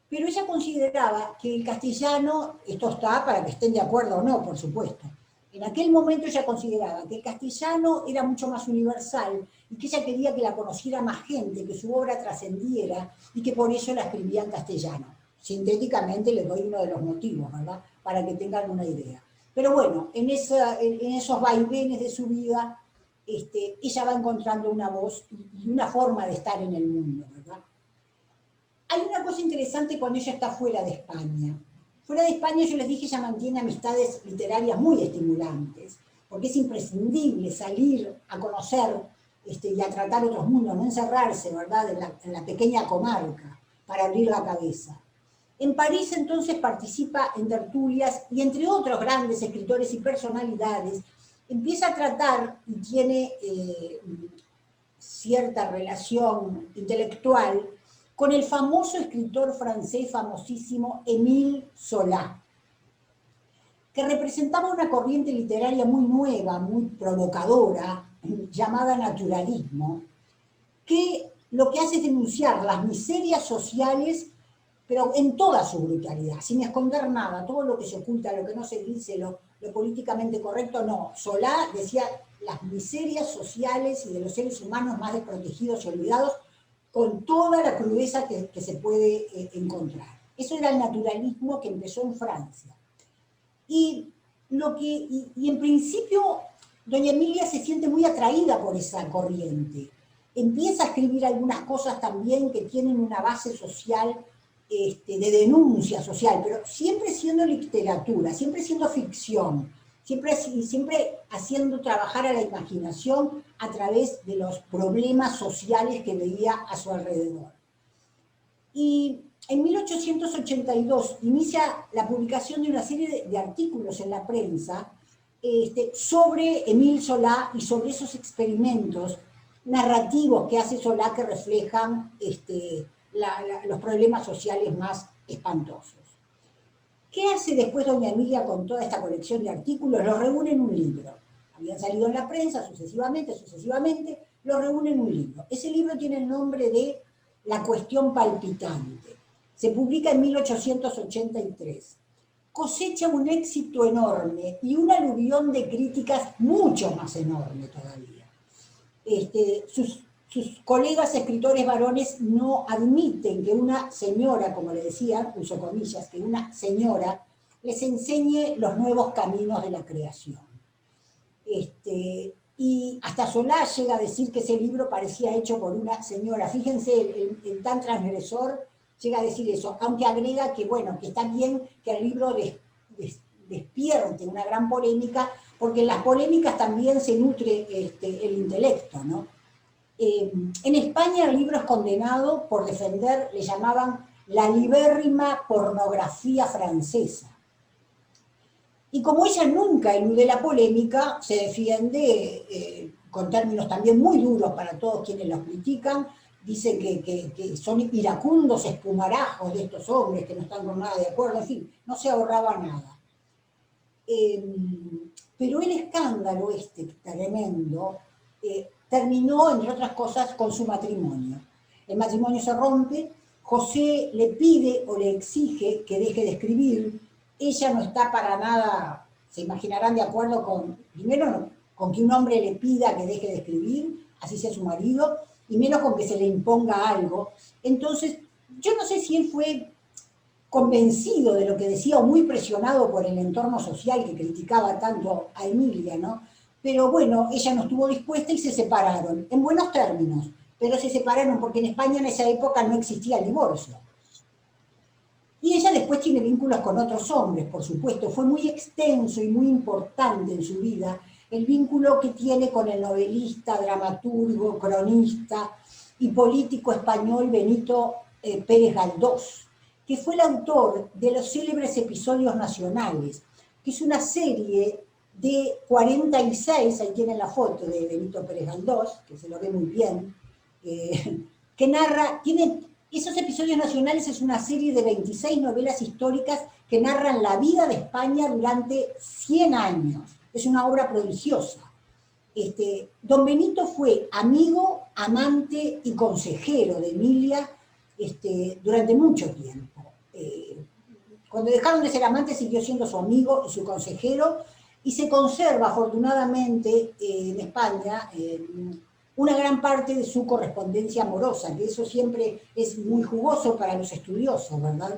Pero ella consideraba que el castellano, esto está para que estén de acuerdo o no, por supuesto, en aquel momento ella consideraba que el castellano era mucho más universal y que ella quería que la conociera más gente, que su obra trascendiera y que por eso la escribía en castellano. Sintéticamente les doy uno de los motivos, ¿verdad? Para que tengan una idea. Pero bueno, en esos vaivenes de su vida, ella va encontrando una voz y una forma de estar en el mundo, ¿verdad? Hay una cosa interesante cuando ella está fuera de España. Fuera de España, yo les dije, ella mantiene amistades literarias muy estimulantes, porque es imprescindible salir a conocer y a tratar otros mundos, no encerrarse, ¿verdad?, en la pequeña comarca, para abrir la cabeza. En París, entonces, participa en tertulias y, entre otros grandes escritores y personalidades, empieza a tratar y tiene cierta relación intelectual con el famoso escritor francés famosísimo Émile Zola, que representaba una corriente literaria muy nueva, muy provocadora, llamada naturalismo, que lo que hace es denunciar las miserias sociales, pero en toda su brutalidad, sin esconder nada, todo lo que se oculta, lo que no se dice, lo políticamente correcto, no. Zola decía las miserias sociales y de los seres humanos más desprotegidos y olvidados, con toda la crudeza que se puede encontrar. Eso era el naturalismo que empezó en Francia. Y en principio, doña Emilia se siente muy atraída por esa corriente. Empieza a escribir algunas cosas también que tienen una base social, de denuncia social, pero siempre siendo literatura, siempre siendo ficción, siempre haciendo trabajar a la imaginación a través de los problemas sociales que veía a su alrededor. Y en 1882 inicia la publicación de una serie de artículos en la prensa sobre Émile Zola y sobre esos experimentos narrativos que hace Zola que reflejan los problemas sociales más espantosos. ¿Qué hace después doña Emilia con toda esta colección de artículos? Los reúne en un libro. Habían salido en la prensa sucesivamente, los reúne en un libro. Ese libro tiene el nombre de La cuestión palpitante. Se publica en 1883. Cosecha un éxito enorme y un aluvión de críticas mucho más enorme todavía. Sus colegas escritores varones no admiten que una señora, como le decían, uso comillas, que una señora les enseñe los nuevos caminos de la creación. Y hasta Zola llega a decir que ese libro parecía hecho por una señora. Fíjense, el tan transgresor llega a decir eso, aunque agrega que, bueno, que está bien que el libro despierte una gran polémica, porque en las polémicas también se nutre el intelecto, ¿no? En España el libro es condenado por defender, le llamaban la libérrima pornografía francesa. Y como ella nunca elude la polémica, se defiende con términos también muy duros para todos quienes los critican, dice que son iracundos espumarajos de estos hombres que no están con nada de acuerdo, en fin, no se ahorraba nada. Pero el escándalo este tremendo terminó, entre otras cosas, con su matrimonio. El matrimonio se rompe, José le pide o le exige que deje de escribir, ella no está para nada, se imaginarán, de acuerdo con, primero, con que un hombre le pida que deje de escribir, así sea su marido, y menos con que se le imponga algo. Entonces, yo no sé si él fue convencido de lo que decía o muy presionado por el entorno social que criticaba tanto a Emilia, ¿no? Pero bueno, ella no estuvo dispuesta y se separaron, en buenos términos, pero se separaron porque en España en esa época no existía el divorcio. Y ella después tiene vínculos con otros hombres, por supuesto. Fue muy extenso y muy importante en su vida el vínculo que tiene con el novelista, dramaturgo, cronista y político español Benito Pérez Galdós, que fue el autor de los célebres Episodios Nacionales, que es una serie de 46, ahí tienen la foto de Benito Pérez Galdós, que se lo ve muy bien, que narra, esos Episodios Nacionales es una serie de 26 novelas históricas que narran la vida de España durante 100 años. Es una obra prodigiosa. Don Benito fue amigo, amante y consejero de Emilia durante mucho tiempo. Cuando dejaron de ser amantes siguió siendo su amigo y su consejero, y se conserva afortunadamente en España una gran parte de su correspondencia amorosa, que eso siempre es muy jugoso para los estudiosos, ¿verdad?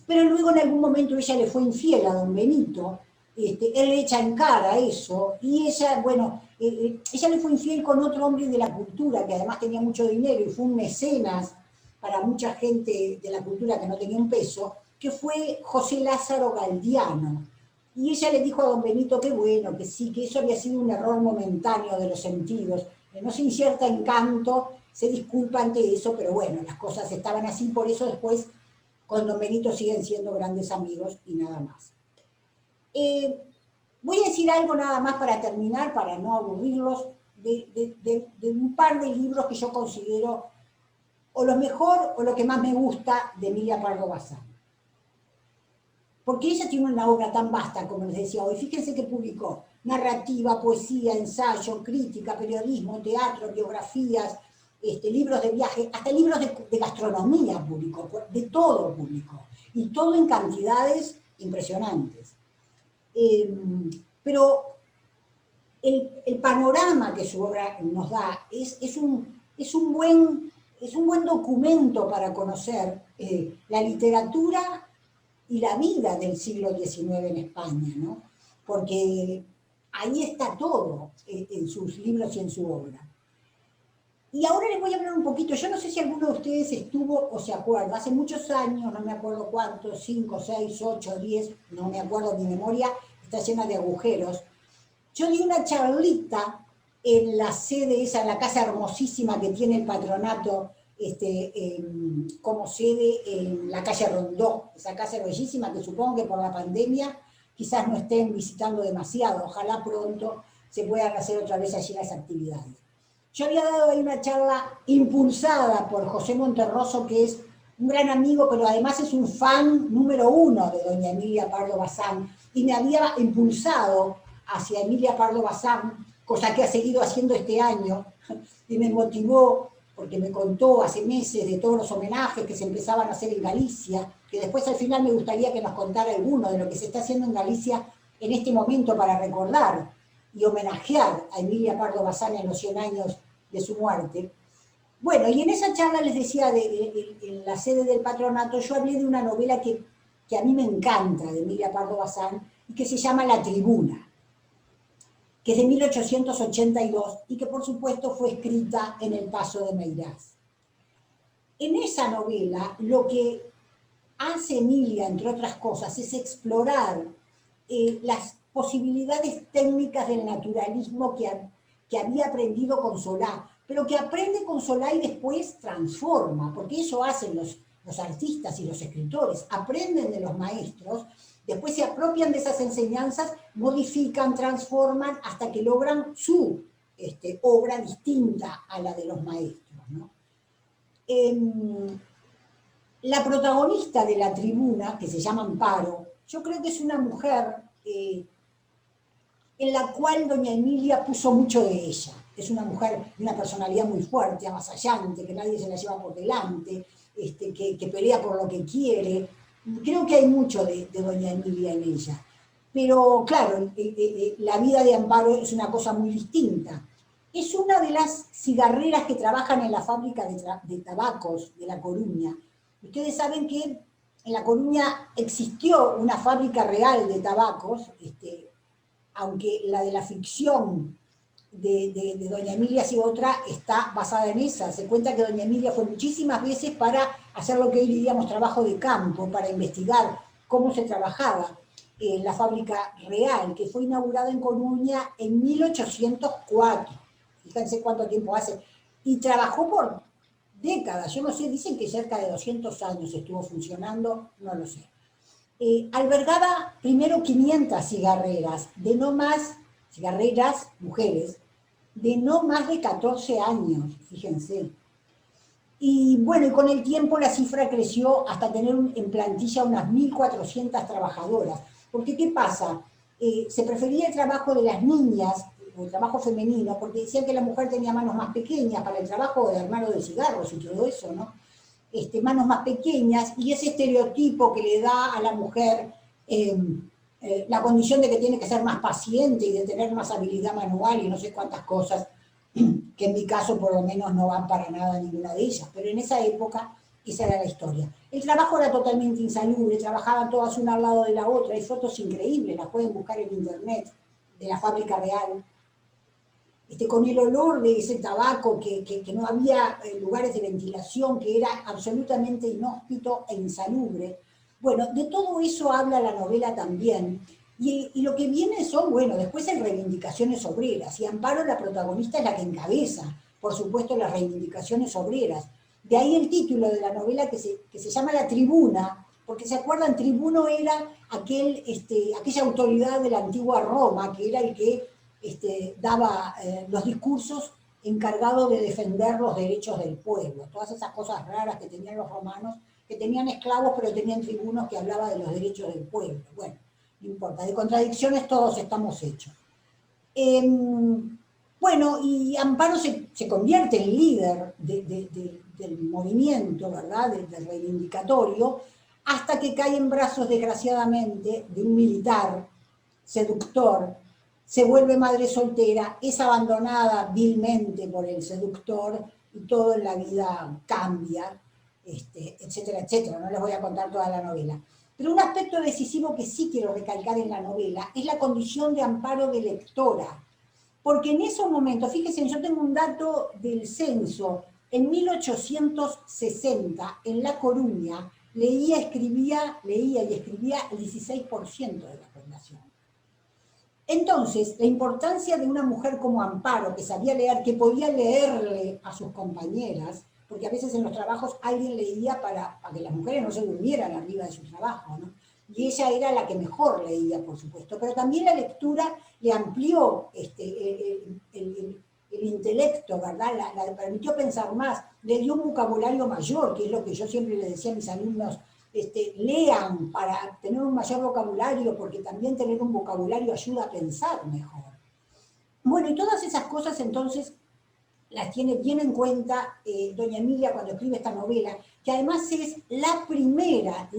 Pero luego en algún momento ella le fue infiel a don Benito, él le echa en cara eso, y ella, bueno, ella le fue infiel con otro hombre de la cultura, que además tenía mucho dinero y fue un mecenas para mucha gente de la cultura que no tenía un peso, que fue José Lázaro Galdiano. Y ella le dijo a don Benito que bueno, que sí, que eso había sido un error momentáneo de los sentidos, que no sin cierto encanto, se disculpa ante eso, pero bueno, las cosas estaban así, por eso después con don Benito siguen siendo grandes amigos y nada más. Voy a decir algo nada más para terminar, para no aburrirlos, de un par de libros que yo considero o lo mejor o lo que más me gusta de Emilia Pardo Bazán. Porque ella tiene una obra tan vasta, como les decía hoy. Fíjense que publicó narrativa, poesía, ensayo, crítica, periodismo, teatro, biografías, libros de viaje, hasta libros de gastronomía publicó, de todo publicó. Y todo en cantidades impresionantes. Pero el panorama que su obra nos da es un buen documento para conocer la literatura y la vida del siglo XIX en España, ¿no? Porque ahí está todo en sus libros y en su obra. Y ahora les voy a hablar un poquito, yo no sé si alguno de ustedes estuvo o se acuerda, hace muchos años, no me acuerdo cuántos, 5, 6, 8, 10, no me acuerdo, mi memoria está llena de agujeros. Yo di una charlita en la sede esa, en la casa hermosísima que tiene el patronato, como sede en la calle Rondó, esa casa bellísima que supongo que por la pandemia quizás no estén visitando demasiado, ojalá pronto se puedan hacer otra vez allí las actividades. Yo había dado ahí una charla impulsada por José Monterroso, que es un gran amigo, pero además es un fan número 1 de doña Emilia Pardo Bazán, y me había impulsado hacia Emilia Pardo Bazán, cosa que ha seguido haciendo este año, y me motivó porque me contó hace meses de todos los homenajes que se empezaban a hacer en Galicia, que después al final me gustaría que nos contara alguno de lo que se está haciendo en Galicia en este momento para recordar y homenajear a Emilia Pardo Bazán en los 100 años de su muerte. Bueno, y en esa charla les decía, en la sede del patronato, yo hablé de una novela que a mí me encanta, de Emilia Pardo Bazán, y que se llama La Tribuna, que es de 1882 y que por supuesto fue escrita en el Paso de Meirás. En esa novela lo que hace Emilia, entre otras cosas, es explorar las posibilidades técnicas del naturalismo que había aprendido con Solá, pero que aprende con Solá y después transforma, porque eso hacen los artistas y los escritores, aprenden de los maestros Después se apropian de esas enseñanzas, modifican, transforman, hasta que logran su obra distinta a la de los maestros, ¿no? La protagonista de la tribuna, que se llama Amparo, yo creo que es una mujer en la cual doña Emilia puso mucho de ella. Es una mujer de una personalidad muy fuerte, avasallante, que nadie se la lleva por delante, que pelea por lo que quiere. Creo que hay mucho de doña Emilia en ella. Pero claro, la vida de Amparo es una cosa muy distinta. Es una de las cigarreras que trabajan en la fábrica de tabacos de La Coruña. Ustedes saben que en La Coruña existió una fábrica real de tabacos, aunque la de la ficción de doña Emilia y otra está basada en esa. Se cuenta que doña Emilia fue muchísimas veces para hacer lo que hoy diríamos trabajo de campo, para investigar cómo se trabajaba en la fábrica real, que fue inaugurada en Coruña en 1804. Fíjense cuánto tiempo hace. Y trabajó por décadas, yo no sé, dicen que cerca de 200 años estuvo funcionando, no lo sé. Albergaba primero 500 cigarreras, de no más, cigarreras, mujeres, de no más de 14 años, fíjense. Y bueno, y con el tiempo la cifra creció hasta tener en plantilla unas 1.400 trabajadoras. Porque, ¿qué pasa? Se prefería el trabajo de las niñas, o el trabajo femenino, porque decían que la mujer tenía manos más pequeñas para el trabajo de armado de cigarros y todo eso, ¿no? Manos más pequeñas, y ese estereotipo que le da a la mujer la condición de que tiene que ser más paciente y de tener más habilidad manual y no sé cuántas cosas, que en mi caso por lo menos no van para nada ninguna de ellas, pero en esa época esa era la historia. El trabajo era totalmente insalubre, trabajaban todas una al lado de la otra, hay fotos increíbles, las pueden buscar en internet, de la fábrica real, con el olor de ese tabaco, que no había lugares de ventilación, que era absolutamente inhóspito e insalubre. Bueno, de todo eso habla la novela también. Y lo que viene son, bueno, después hay reivindicaciones obreras, y Amparo, la protagonista, es la que encabeza, por supuesto, las reivindicaciones obreras. De ahí el título de la novela que se llama La Tribuna, porque se acuerdan, tribuno era aquella autoridad de la antigua Roma, que era el que daba los discursos encargado de defender los derechos del pueblo, todas esas cosas raras que tenían los romanos, que tenían esclavos pero tenían tribunos que hablaban de los derechos del pueblo. Bueno, no importa, de contradicciones todos estamos hechos. Bueno, y Amparo se convierte en líder del movimiento, ¿verdad?, del reivindicatorio, hasta que cae en brazos, desgraciadamente, de un militar seductor, se vuelve madre soltera, es abandonada vilmente por el seductor y todo en la vida cambia, etcétera, etcétera. No les voy a contar toda la novela. Pero un aspecto decisivo que sí quiero recalcar en la novela es la condición de Amparo de lectora. Porque en esos momentos, fíjense, yo tengo un dato del censo, en 1860, en La Coruña, leía y escribía el 16% de la población. Entonces, la importancia de una mujer como Amparo, que sabía leer, que podía leerle a sus compañeras, porque a veces en los trabajos alguien leía para que las mujeres no se durmieran arriba de su trabajo, ¿no? Y ella era la que mejor leía, por supuesto, pero también la lectura le amplió el intelecto, ¿verdad? Le permitió pensar más, le dio un vocabulario mayor, que es lo que yo siempre le decía a mis alumnos, lean para tener un mayor vocabulario, porque también tener un vocabulario ayuda a pensar mejor. Bueno, y todas esas cosas entonces las tiene bien en cuenta doña Emilia cuando escribe esta novela, que además es la primera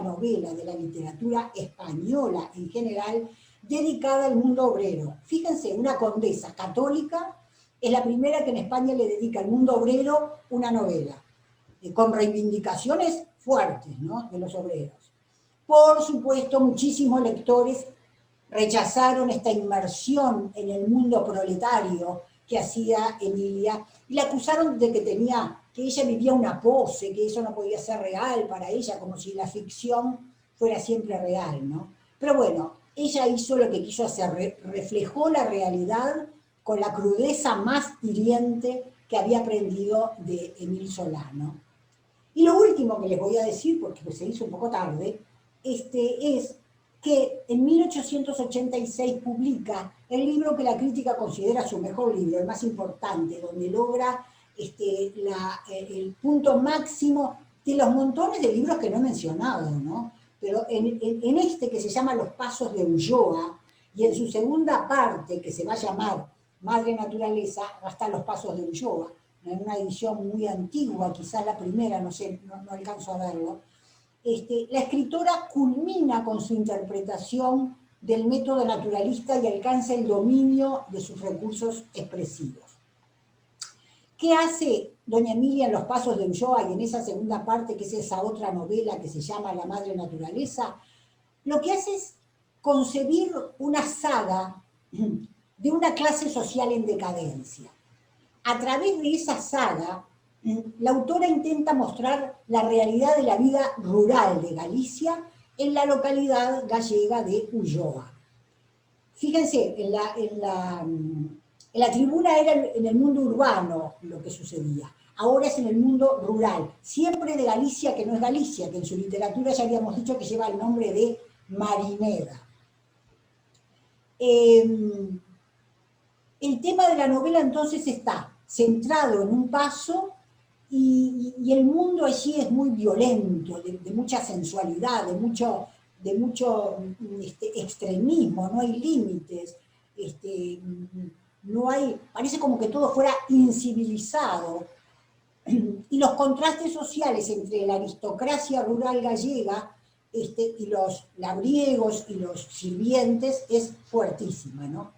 novela de la literatura española en general dedicada al mundo obrero. Fíjense, una condesa católica es la primera que en España le dedica al mundo obrero una novela, con reivindicaciones fuertes, ¿no?, de los obreros. Por supuesto, muchísimos lectores rechazaron esta inmersión en el mundo proletario que hacía Emilia, y la acusaron de que ella vivía una pose, que eso no podía ser real para ella, como si la ficción fuera siempre real, ¿no? Pero bueno, ella hizo lo que quiso hacer, reflejó la realidad con la crudeza más hiriente que había aprendido de Émile Zola, ¿no? Y lo último que les voy a decir, porque se hizo un poco tarde, es que en 1886 publica el libro que la crítica considera su mejor libro, el más importante, donde logra el punto máximo de los montones de libros que no he mencionado, ¿no? Pero en este que se llama Los Pasos de Ulloa, y en su segunda parte, que se va a llamar Madre Naturaleza, hasta Los Pasos de Ulloa, en una edición muy antigua, quizás la primera, no sé, no alcanzo a verlo, la escritora culmina con su interpretación del método naturalista y alcanza el dominio de sus recursos expresivos. ¿Qué hace doña Emilia en Los Pasos de Ulloa y en esa segunda parte, que es esa otra novela que se llama La Madre Naturaleza? Lo que hace es concebir una saga de una clase social en decadencia. A través de esa saga, la autora intenta mostrar la realidad de la vida rural de Galicia en la localidad gallega de Ulloa. Fíjense, en la tribuna era en el mundo urbano lo que sucedía, ahora es en el mundo rural, siempre de Galicia, que no es Galicia, que en su literatura ya habíamos dicho que lleva el nombre de Marineda. El tema de la novela entonces está centrado en un paso y el mundo allí es muy violento, de mucha sensualidad, de mucho extremismo, no hay límites, no hay, parece como que todo fuera incivilizado. Y los contrastes sociales entre la aristocracia rural gallega y los labriegos y los sirvientes es fuertísima, ¿no?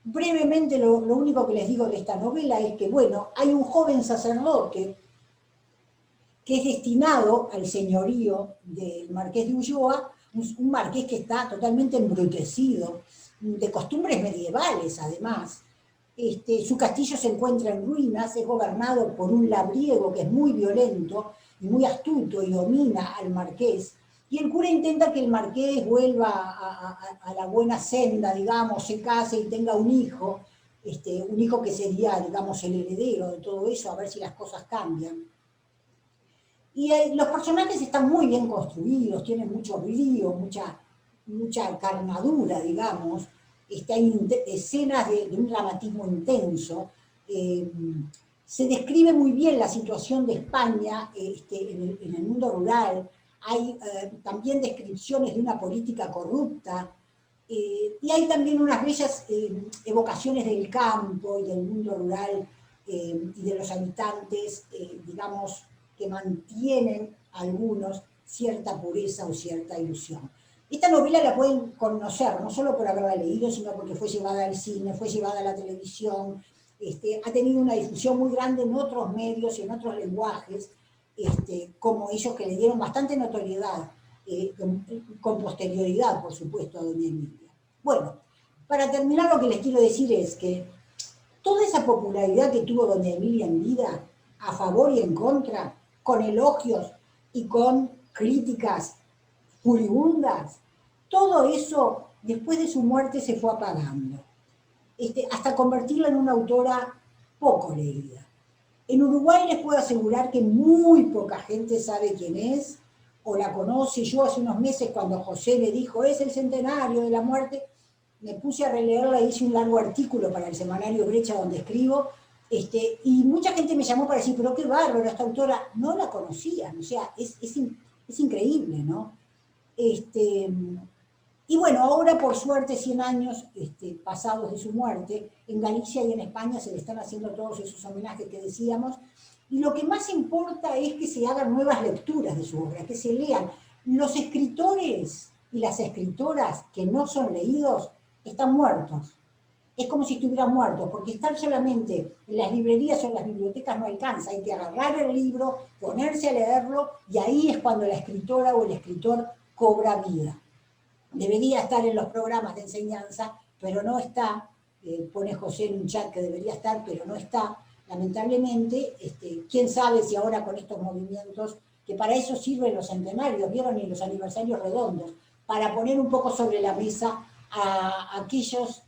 Brevemente, lo único que les digo de esta novela es que, bueno, hay un joven sacerdote que es destinado al señorío del marqués de Ulloa, un marqués que está totalmente embrutecido, de costumbres medievales además. Su castillo se encuentra en ruinas, es gobernado por un labriego que es muy violento y muy astuto y domina al marqués. Y el cura intenta que el marqués vuelva a la buena senda, digamos, se case y tenga un hijo que sería, digamos, el heredero de todo eso, a ver si las cosas cambian. Y los personajes están muy bien construidos, tienen mucho brío, mucha carnadura, digamos. Hay escenas de un dramatismo intenso. Se describe muy bien la situación de España en el mundo rural. Hay también descripciones de una política corrupta. Y hay también unas bellas evocaciones del campo y del mundo rural y de los habitantes, digamos, que mantienen algunos cierta pureza o cierta ilusión. Esta novela la pueden conocer, no solo por haberla leído, sino porque fue llevada al cine, fue llevada a la televisión, ha tenido una difusión muy grande en otros medios y en otros lenguajes, como ellos que le dieron bastante notoriedad, con posterioridad, por supuesto, a doña Emilia. Bueno, para terminar lo que les quiero decir es que toda esa popularidad que tuvo doña Emilia en vida, a favor y en contra, con elogios y con críticas furibundas, todo eso después de su muerte se fue apagando, hasta convertirla en una autora poco leída. En Uruguay les puedo asegurar que muy poca gente sabe quién es o la conoce. Yo hace unos meses, cuando José me dijo, es el centenario de la muerte, me puse a releerla y hice un largo artículo para el semanario Brecha donde escribo, y mucha gente me llamó para decir, pero qué bárbaro, esta autora no la conocían, o sea, es increíble, ¿no? Y bueno, ahora por suerte, 100 años pasados de su muerte, en Galicia y en España se le están haciendo todos esos homenajes que decíamos, y lo que más importa es que se hagan nuevas lecturas de su obra, que se lean. Los escritores y las escritoras que no son leídos están muertos. Es como si estuvieran muertos, porque estar solamente en las librerías o en las bibliotecas no alcanza. Hay que agarrar el libro, ponerse a leerlo, y ahí es cuando la escritora o el escritor cobra vida. Debería estar en los programas de enseñanza, pero no está. Pone José en un chat que debería estar, pero no está, lamentablemente. Quién sabe si ahora con estos movimientos, que para eso sirven los centenarios, ¿vieron? Y los aniversarios redondos, para poner un poco sobre la mesa a aquellos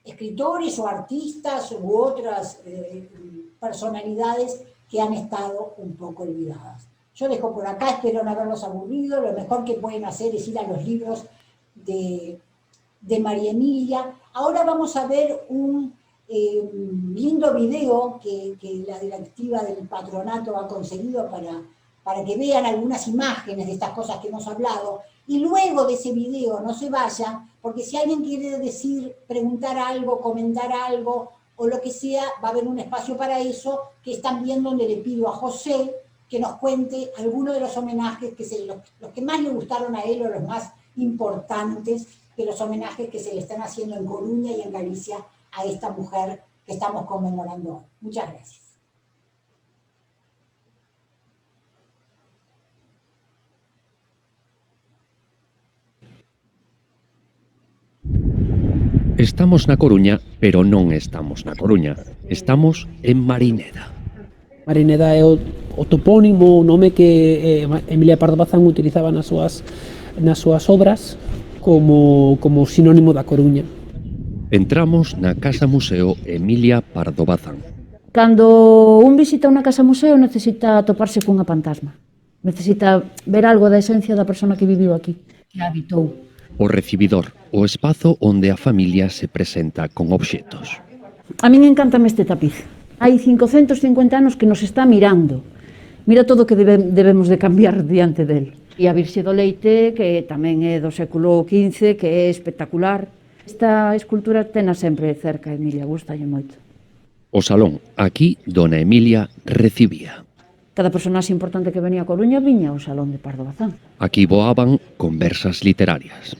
escritores o artistas u otras personalidades que han estado un poco olvidadas. Yo dejo por acá, espero no haberlos aburrido. Lo mejor que pueden hacer es ir a los libros de María Emilia. Ahora vamos a ver un lindo video que la directiva del patronato ha conseguido para que vean algunas imágenes de estas cosas que hemos hablado. Y luego de ese video, no se vayan, porque si alguien quiere decir, preguntar algo, comentar algo, o lo que sea, va a haber un espacio para eso, que es también donde le pido a José que nos cuente algunos de los homenajes, los que más le gustaron a él o los más importantes de los homenajes que se le están haciendo en Coruña y en Galicia a esta mujer que estamos conmemorando hoy. Muchas gracias. Estamos na Coruña, pero non estamos na Coruña. Estamos en Marineda. Marineda é o topónimo, o nome que Emilia Pardo Bazán utilizaba nas súas obras como sinónimo da Coruña. Entramos na Casa Museo Emilia Pardo Bazán. Cando un visita unha casa museo necesita toparse cunha fantasma. Necesita ver algo da esencia da persona que viviu aquí, que habitou. O recibidor, o espazo onde a familia se presenta con obxetos. A min encántame este tapiz. Hai 550 anos que nos está mirando. Mira todo o que debemos de cambiar diante del. E a Virxe do Leite, que tamén é do século XV, que é espectacular. Esta escultura tena sempre cerca, Emilia, gustalle moito. O salón, aquí Dona Emilia recibía. Cada personaxe importante que venía a Coruña viña ao Salón de Pardo Bazán. Aquí voaban conversas literarias.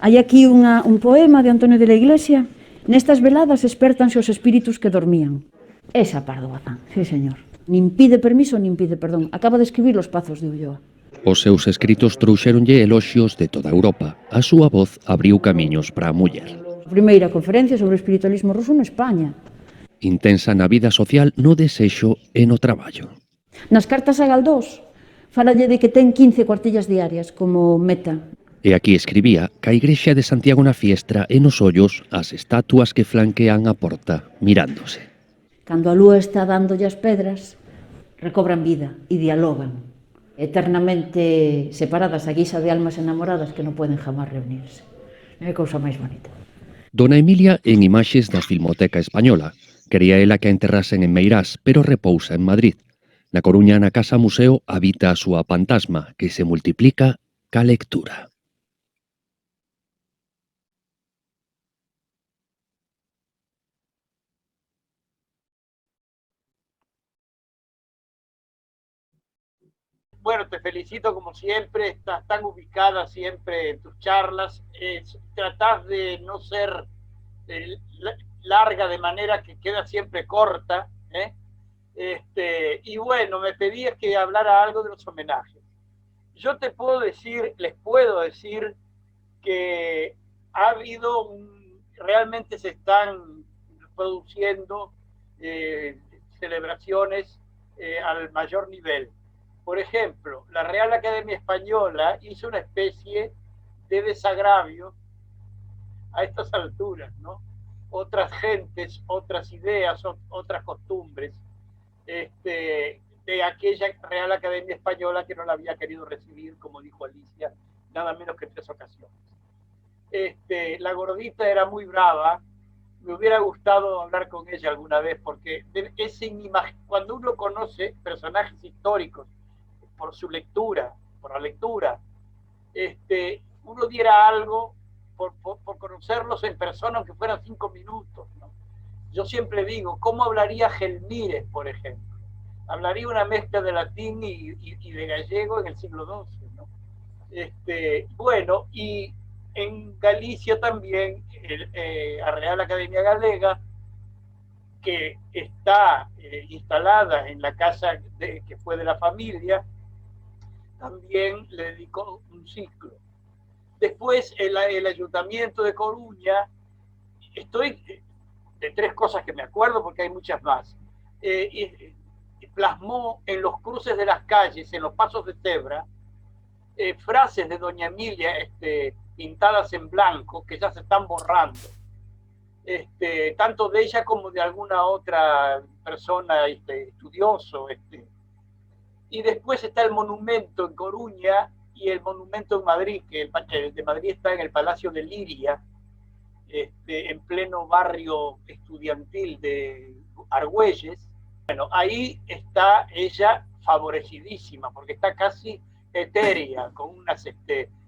Hai aquí un poema de Antonio de la Iglesia. Nestas veladas espertanse os espíritus que dormían. Esa Pardo Bazán, sí señor. Nin pide permiso, nin pide perdón. Acaba de escribir Los Pazos de Ulloa. Os seus escritos trouxeronlle eloxios de toda Europa. A súa voz abriu camiños para a muller. A primeira conferencia sobre o espiritualismo ruso en España. Intensa na vida social, no desexo e no traballo. Nas cartas a Galdós, falalle de que ten 15 cuartillas diarias como meta. E aquí escribía que a igrexa de Santiago na Fiestra e nos ollos as estatuas que flanquean a porta, mirándose. Cando a lúa está dándolle as pedras, recobran vida e dialogan, eternamente separadas a guisa de almas enamoradas que non poden jamás reunirse. É a cousa máis bonita. Dona Emilia en imaxes da Filmoteca Española. Quería ela que a enterrasen en Meirás, pero repousa en Madrid. Na Coruña, na Casa Museo, habita a súa fantasma, que se multiplica ca lectura. Bueno, te felicito como siempre, estás tan ubicada siempre en tus charlas, tratás de no ser larga de manera que queda siempre corta, y bueno, me pedías que hablara algo de los homenajes. Yo te puedo decir, les puedo decir que ha habido, realmente se están produciendo celebraciones al mayor nivel. Por ejemplo, la Real Academia Española hizo una especie de desagravio a estas alturas, ¿no? Otras gentes, otras ideas, otras costumbres, de aquella Real Academia Española que no la había querido recibir, como dijo Alicia, nada menos que en 3 ocasiones. La gordita era muy brava, me hubiera gustado hablar con ella alguna vez, porque cuando uno conoce personajes históricos por su lectura, por la lectura, uno diera algo por conocerlos en persona, aunque fueran 5 minutos, ¿no? Yo siempre digo, ¿cómo hablaría Gelmírez, por ejemplo? Hablaría una mezcla de latín y de gallego en el siglo XII, ¿no? Bueno, y en Galicia también, la Real Academia Galega, que está instalada en la casa que fue de la familia, también le dedicó un ciclo. Después el Ayuntamiento de Coruña, estoy de 3 cosas que me acuerdo porque hay muchas más, plasmó en los cruces de las calles, en los pasos de cebra, frases de Doña Emilia pintadas en blanco que ya se están borrando, tanto de ella como de alguna otra persona estudioso, Y después está el monumento en Coruña y el monumento en Madrid, que el de Madrid está en el Palacio de Liria, en pleno barrio estudiantil de Argüelles. Bueno, ahí está ella favorecidísima, porque está casi etérea, con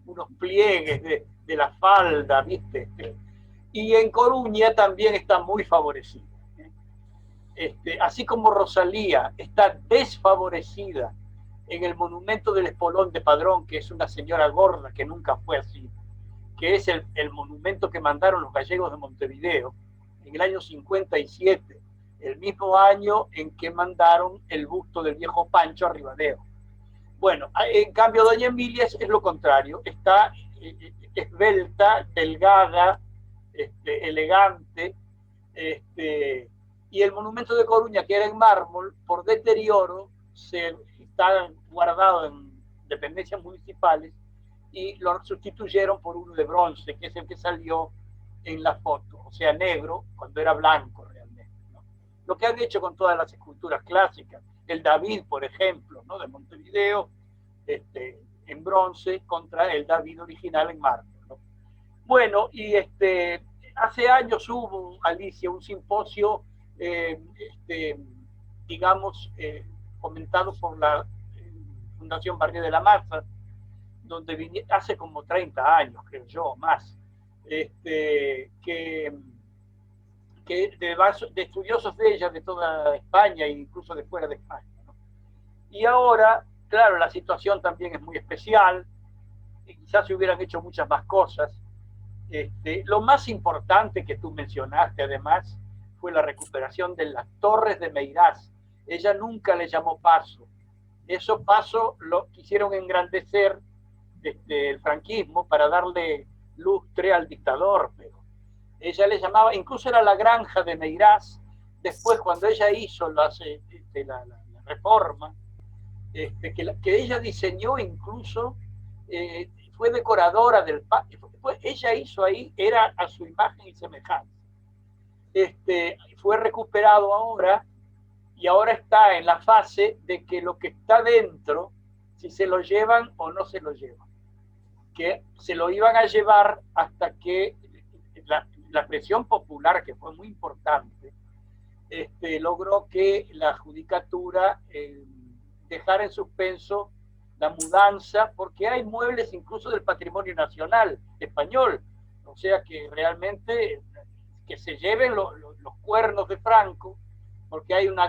unos pliegues de la falda, ¿viste? Y en Coruña también está muy favorecida. Así como Rosalía está desfavorecida en el monumento del Espolón de Padrón, que es una señora gorda que nunca fue así, que es el monumento que mandaron los gallegos de Montevideo en el año 57, el mismo año en que mandaron el busto del viejo Pancho a Ribadeo. Bueno, en cambio doña Emilia es lo contrario, está esbelta, delgada, elegante, y el monumento de Coruña, que era en mármol, por deterioro, está guardado en dependencias municipales y lo sustituyeron por uno de bronce, que es el que salió en la foto, o sea, negro, cuando era blanco realmente, ¿no? Lo que han hecho con todas las esculturas clásicas, el David, por ejemplo, ¿no?, de Montevideo, en bronce contra el David original en mármol, ¿no? Bueno, y hace años hubo, Alicia, un simposio, digamos, comentado por la Fundación Barrio de la Maza, donde hace como 30 años, creo yo, más, que de estudiosos de ella, de toda España e incluso de fuera de España, ¿no? Y ahora, claro, la situación también es muy especial, y quizás se hubieran hecho muchas más cosas. Lo más importante que tú mencionaste, además, fue la recuperación de las torres de Meirás. Ella nunca le llamó paso. Eso paso lo quisieron engrandecer el franquismo para darle lustre al dictador, pero ella le llamaba, incluso era la granja de Meirás. Después, cuando ella hizo la reforma, que ella diseñó incluso, fue decoradora del patio, ella hizo ahí, era a su imagen y semejanza. Fue recuperado ahora, y ahora está en la fase de que lo que está dentro, si se lo llevan o no se lo llevan, que se lo iban a llevar hasta que la presión popular, que fue muy importante, logró que la judicatura dejara en suspenso la mudanza, porque hay muebles incluso del patrimonio nacional español, o sea que realmente que se lleven los cuernos de Franco, porque hay en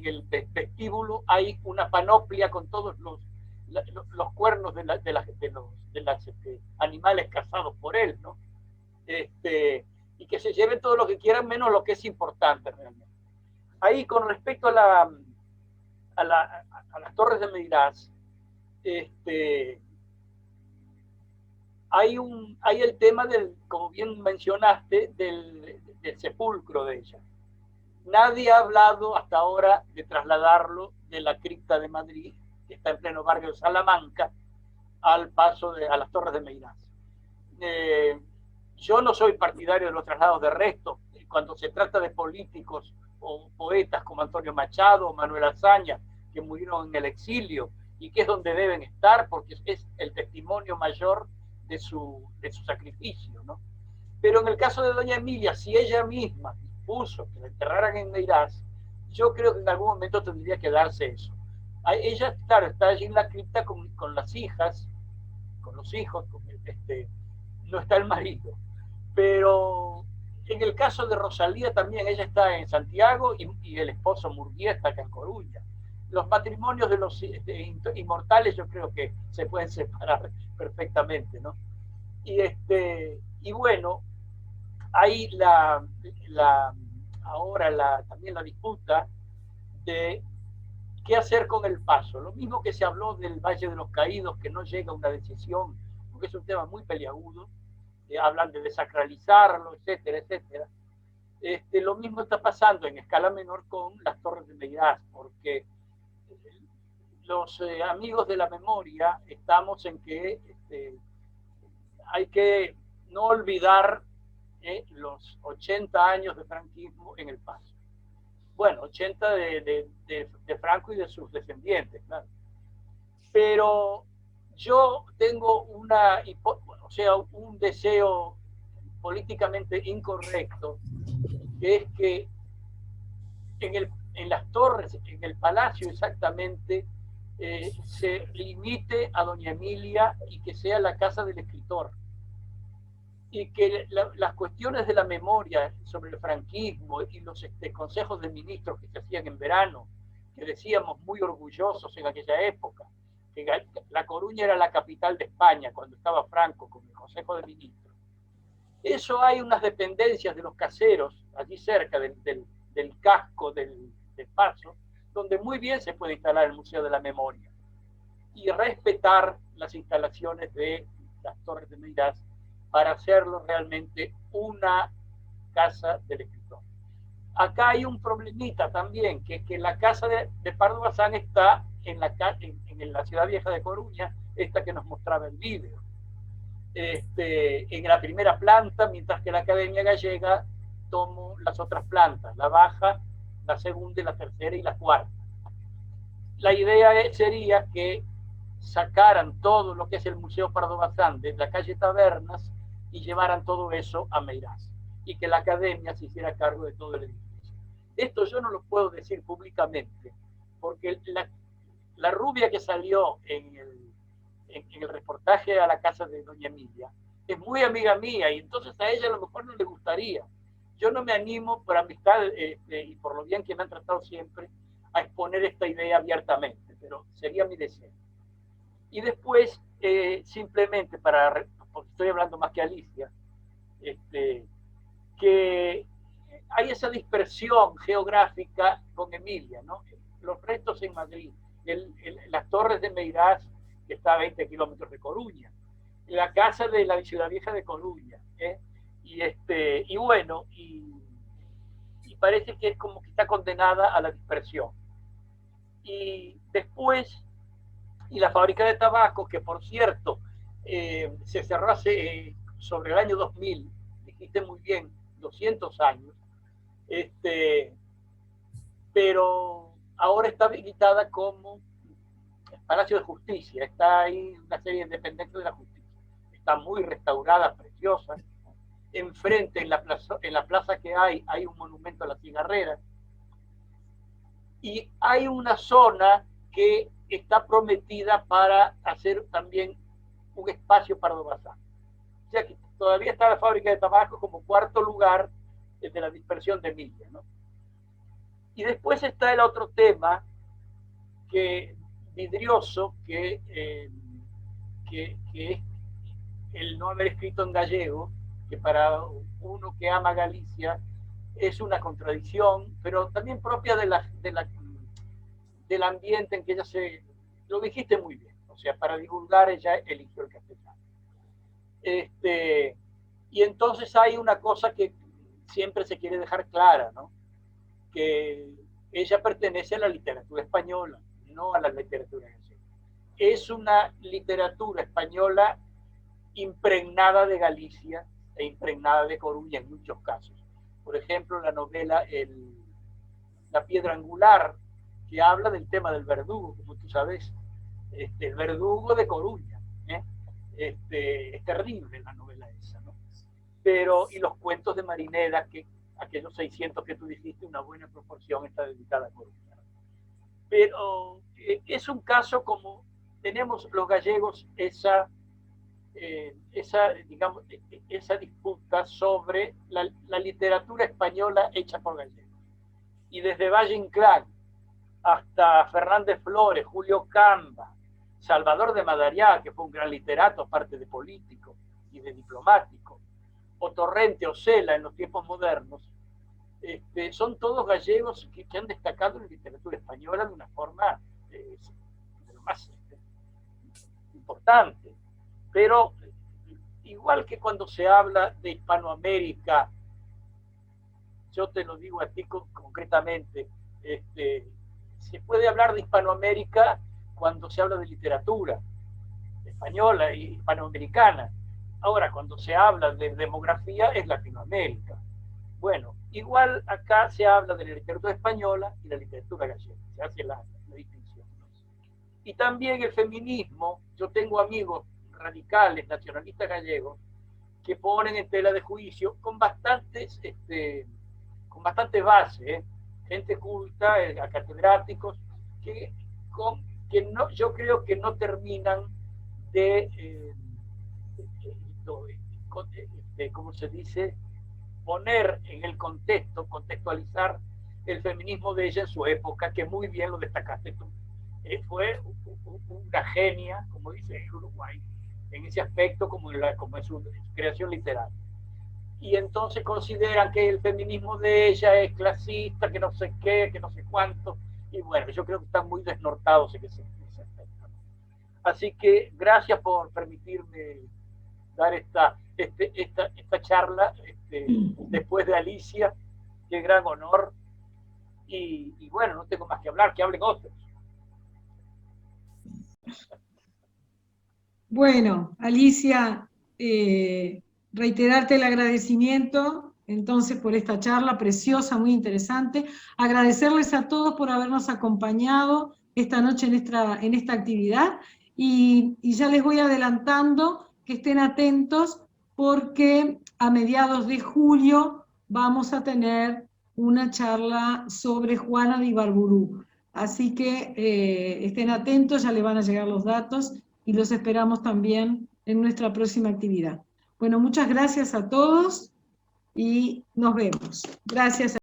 el vestíbulo hay una panoplia con todos los cuernos de los animales cazados por él, ¿no? Y que se lleven todo lo que quieran menos lo que es importante realmente. Ahí, con respecto a las torres de Meirás, hay el tema como bien mencionaste, del sepulcro de ella. Nadie ha hablado hasta ahora de trasladarlo de la cripta de Madrid, que está en pleno barrio de Salamanca, al paso a las torres de Meirás. Yo no soy partidario de los traslados de restos. Cuando se trata de políticos o poetas como Antonio Machado o Manuel Azaña, que murieron en el exilio, y que es donde deben estar, porque es el testimonio mayor de su sacrificio, ¿no? Pero en el caso de doña Emilia, si ella misma dispuso que la enterraran en Meirás, yo creo que en algún momento tendría que darse eso. Ella, claro, está allí en la cripta con las hijas, con los hijos, no está el marido. Pero en el caso de Rosalía también, ella está en Santiago y el esposo Murguía está acá en Coruña. Los matrimonios de los inmortales yo creo que se pueden separar perfectamente, ¿no? Y bueno, hay ahora también la disputa de qué hacer con el paso. Lo mismo que se habló del Valle de los Caídos, que no llega a una decisión, porque es un tema muy peliagudo, hablan de desacralizarlo, etcétera, etcétera. Lo mismo está pasando en escala menor con las torres de Meirás, porque los amigos de la memoria estamos en que hay que no olvidar los 80 años de franquismo en el paso. Bueno, bueno, 80 de Franco y de sus descendientes, claro. Pero yo tengo un deseo políticamente incorrecto, que es que en las torres, en el palacio exactamente, se limite a doña Emilia y que sea la casa del escritor. Y que las cuestiones de la memoria sobre el franquismo y los consejos de ministros que se hacían en verano, que decíamos muy orgullosos en aquella época, que La Coruña era la capital de España cuando estaba Franco con el Consejo de Ministros. Eso hay unas dependencias de los caseros, allí cerca del casco del Paso, donde muy bien se puede instalar el Museo de la Memoria y respetar las instalaciones de las Torres de Meirás para hacerlo realmente una casa del escritor. Acá hay un problemita también, que la casa de Pardo Bazán está en la ciudad vieja de Coruña, esta que nos mostraba el vídeo. En la primera planta, mientras que la Academia Gallega tomó las otras plantas, la baja, la segunda, la tercera y la cuarta. La idea sería que sacaran todo lo que es el Museo Pardo Bazán de la calle Tabernas y llevaran todo eso a Meirás, y que la Academia se hiciera cargo de todo el edificio. Esto yo no lo puedo decir públicamente, porque la rubia que salió en el reportaje a la casa de doña Emilia es muy amiga mía, y entonces a ella a lo mejor no le gustaría. Yo no me animo, por amistad y por lo bien que me han tratado siempre, a exponer esta idea abiertamente, pero sería mi deseo. Y después, simplemente porque estoy hablando más que Alicia, que hay esa dispersión geográfica con Emilia, ¿no? Los restos en Madrid, las Torres de Meirás, que está a 20 kilómetros de Coruña, la casa de la Ciudad Vieja de Coruña, y bueno, y parece que es como que está condenada a la dispersión. Y después, y la fábrica de tabaco, que por cierto, se cerró sobre el año 2000, dijiste muy bien, 200 años, pero ahora está habilitada como Palacio de Justicia, está ahí una serie de dependencias de la justicia, está muy restaurada, preciosa. Enfrente, en la plaza que hay un monumento a la cigarrera, y hay una zona que está prometida para hacer también un espacio Pardo Bazán. O sea que todavía está la fábrica de tabaco como cuarto lugar de la dispersión de Emilia, ¿no? Y después está el otro tema vidrioso, que es el no haber escrito en gallego, que para uno que ama Galicia es una contradicción, pero también propia del ambiente en que ella lo dijiste muy bien, o sea, para divulgar ella eligió el castellano. Y entonces hay una cosa que siempre se quiere dejar clara, ¿no? Que ella pertenece a la literatura española, no a la literatura gallega. Es una literatura española impregnada de Galicia e impregnada de Coruña en muchos casos. Por ejemplo, la novela La Piedra Angular, que habla del tema del verdugo, como tú sabes, el verdugo de Coruña. Es terrible la novela esa, ¿no? Y los cuentos de Marineda, que aquellos 600 que tú dijiste, una buena proporción está dedicada a Coruña, ¿no? Pero es un caso como tenemos los gallegos esa disputa sobre la literatura española hecha por gallegos. Y desde Valle Inclán hasta Fernández Flores, Julio Camba, Salvador de Madariaga, que fue un gran literato, aparte de político y de diplomático, o Torrente o Cela en los tiempos modernos, son todos gallegos que han destacado en la literatura española de una forma de lo más importante. Pero igual que cuando se habla de Hispanoamérica, yo te lo digo a ti concretamente, se puede hablar de Hispanoamérica cuando se habla de literatura española y hispanoamericana. Ahora, cuando se habla de demografía, es Latinoamérica. Bueno, igual acá se habla de la literatura española y la literatura gallega, se hace la distinción. Y también el feminismo, yo tengo amigos radicales, nacionalistas gallegos, que ponen en tela de juicio con bastante base, gente culta, catedráticos, que no, yo creo que no terminan de, ¿cómo se dice?, poner en el contexto, contextualizar el feminismo de ella en su época, que muy bien lo destacaste tú. Fue una genia, como dice el Uruguay, en ese aspecto, como en su creación literaria. Y entonces consideran que el feminismo de ella es clasista, que no sé qué, que no sé cuánto, y bueno, yo creo que están muy desnortados en ese aspecto. Así que gracias por permitirme dar esta charla después de Alicia, qué gran honor, y bueno, no tengo más que hablar, que hablen otros. Bueno, Alicia, reiterarte el agradecimiento entonces por esta charla preciosa, muy interesante. Agradecerles a todos por habernos acompañado esta noche en esta actividad y ya les voy adelantando que estén atentos porque a mediados de julio vamos a tener una charla sobre Juana de Ibarburu. Así que estén atentos, ya les van a llegar los datos y los esperamos también en nuestra próxima actividad. Bueno, muchas gracias a todos y nos vemos. Gracias.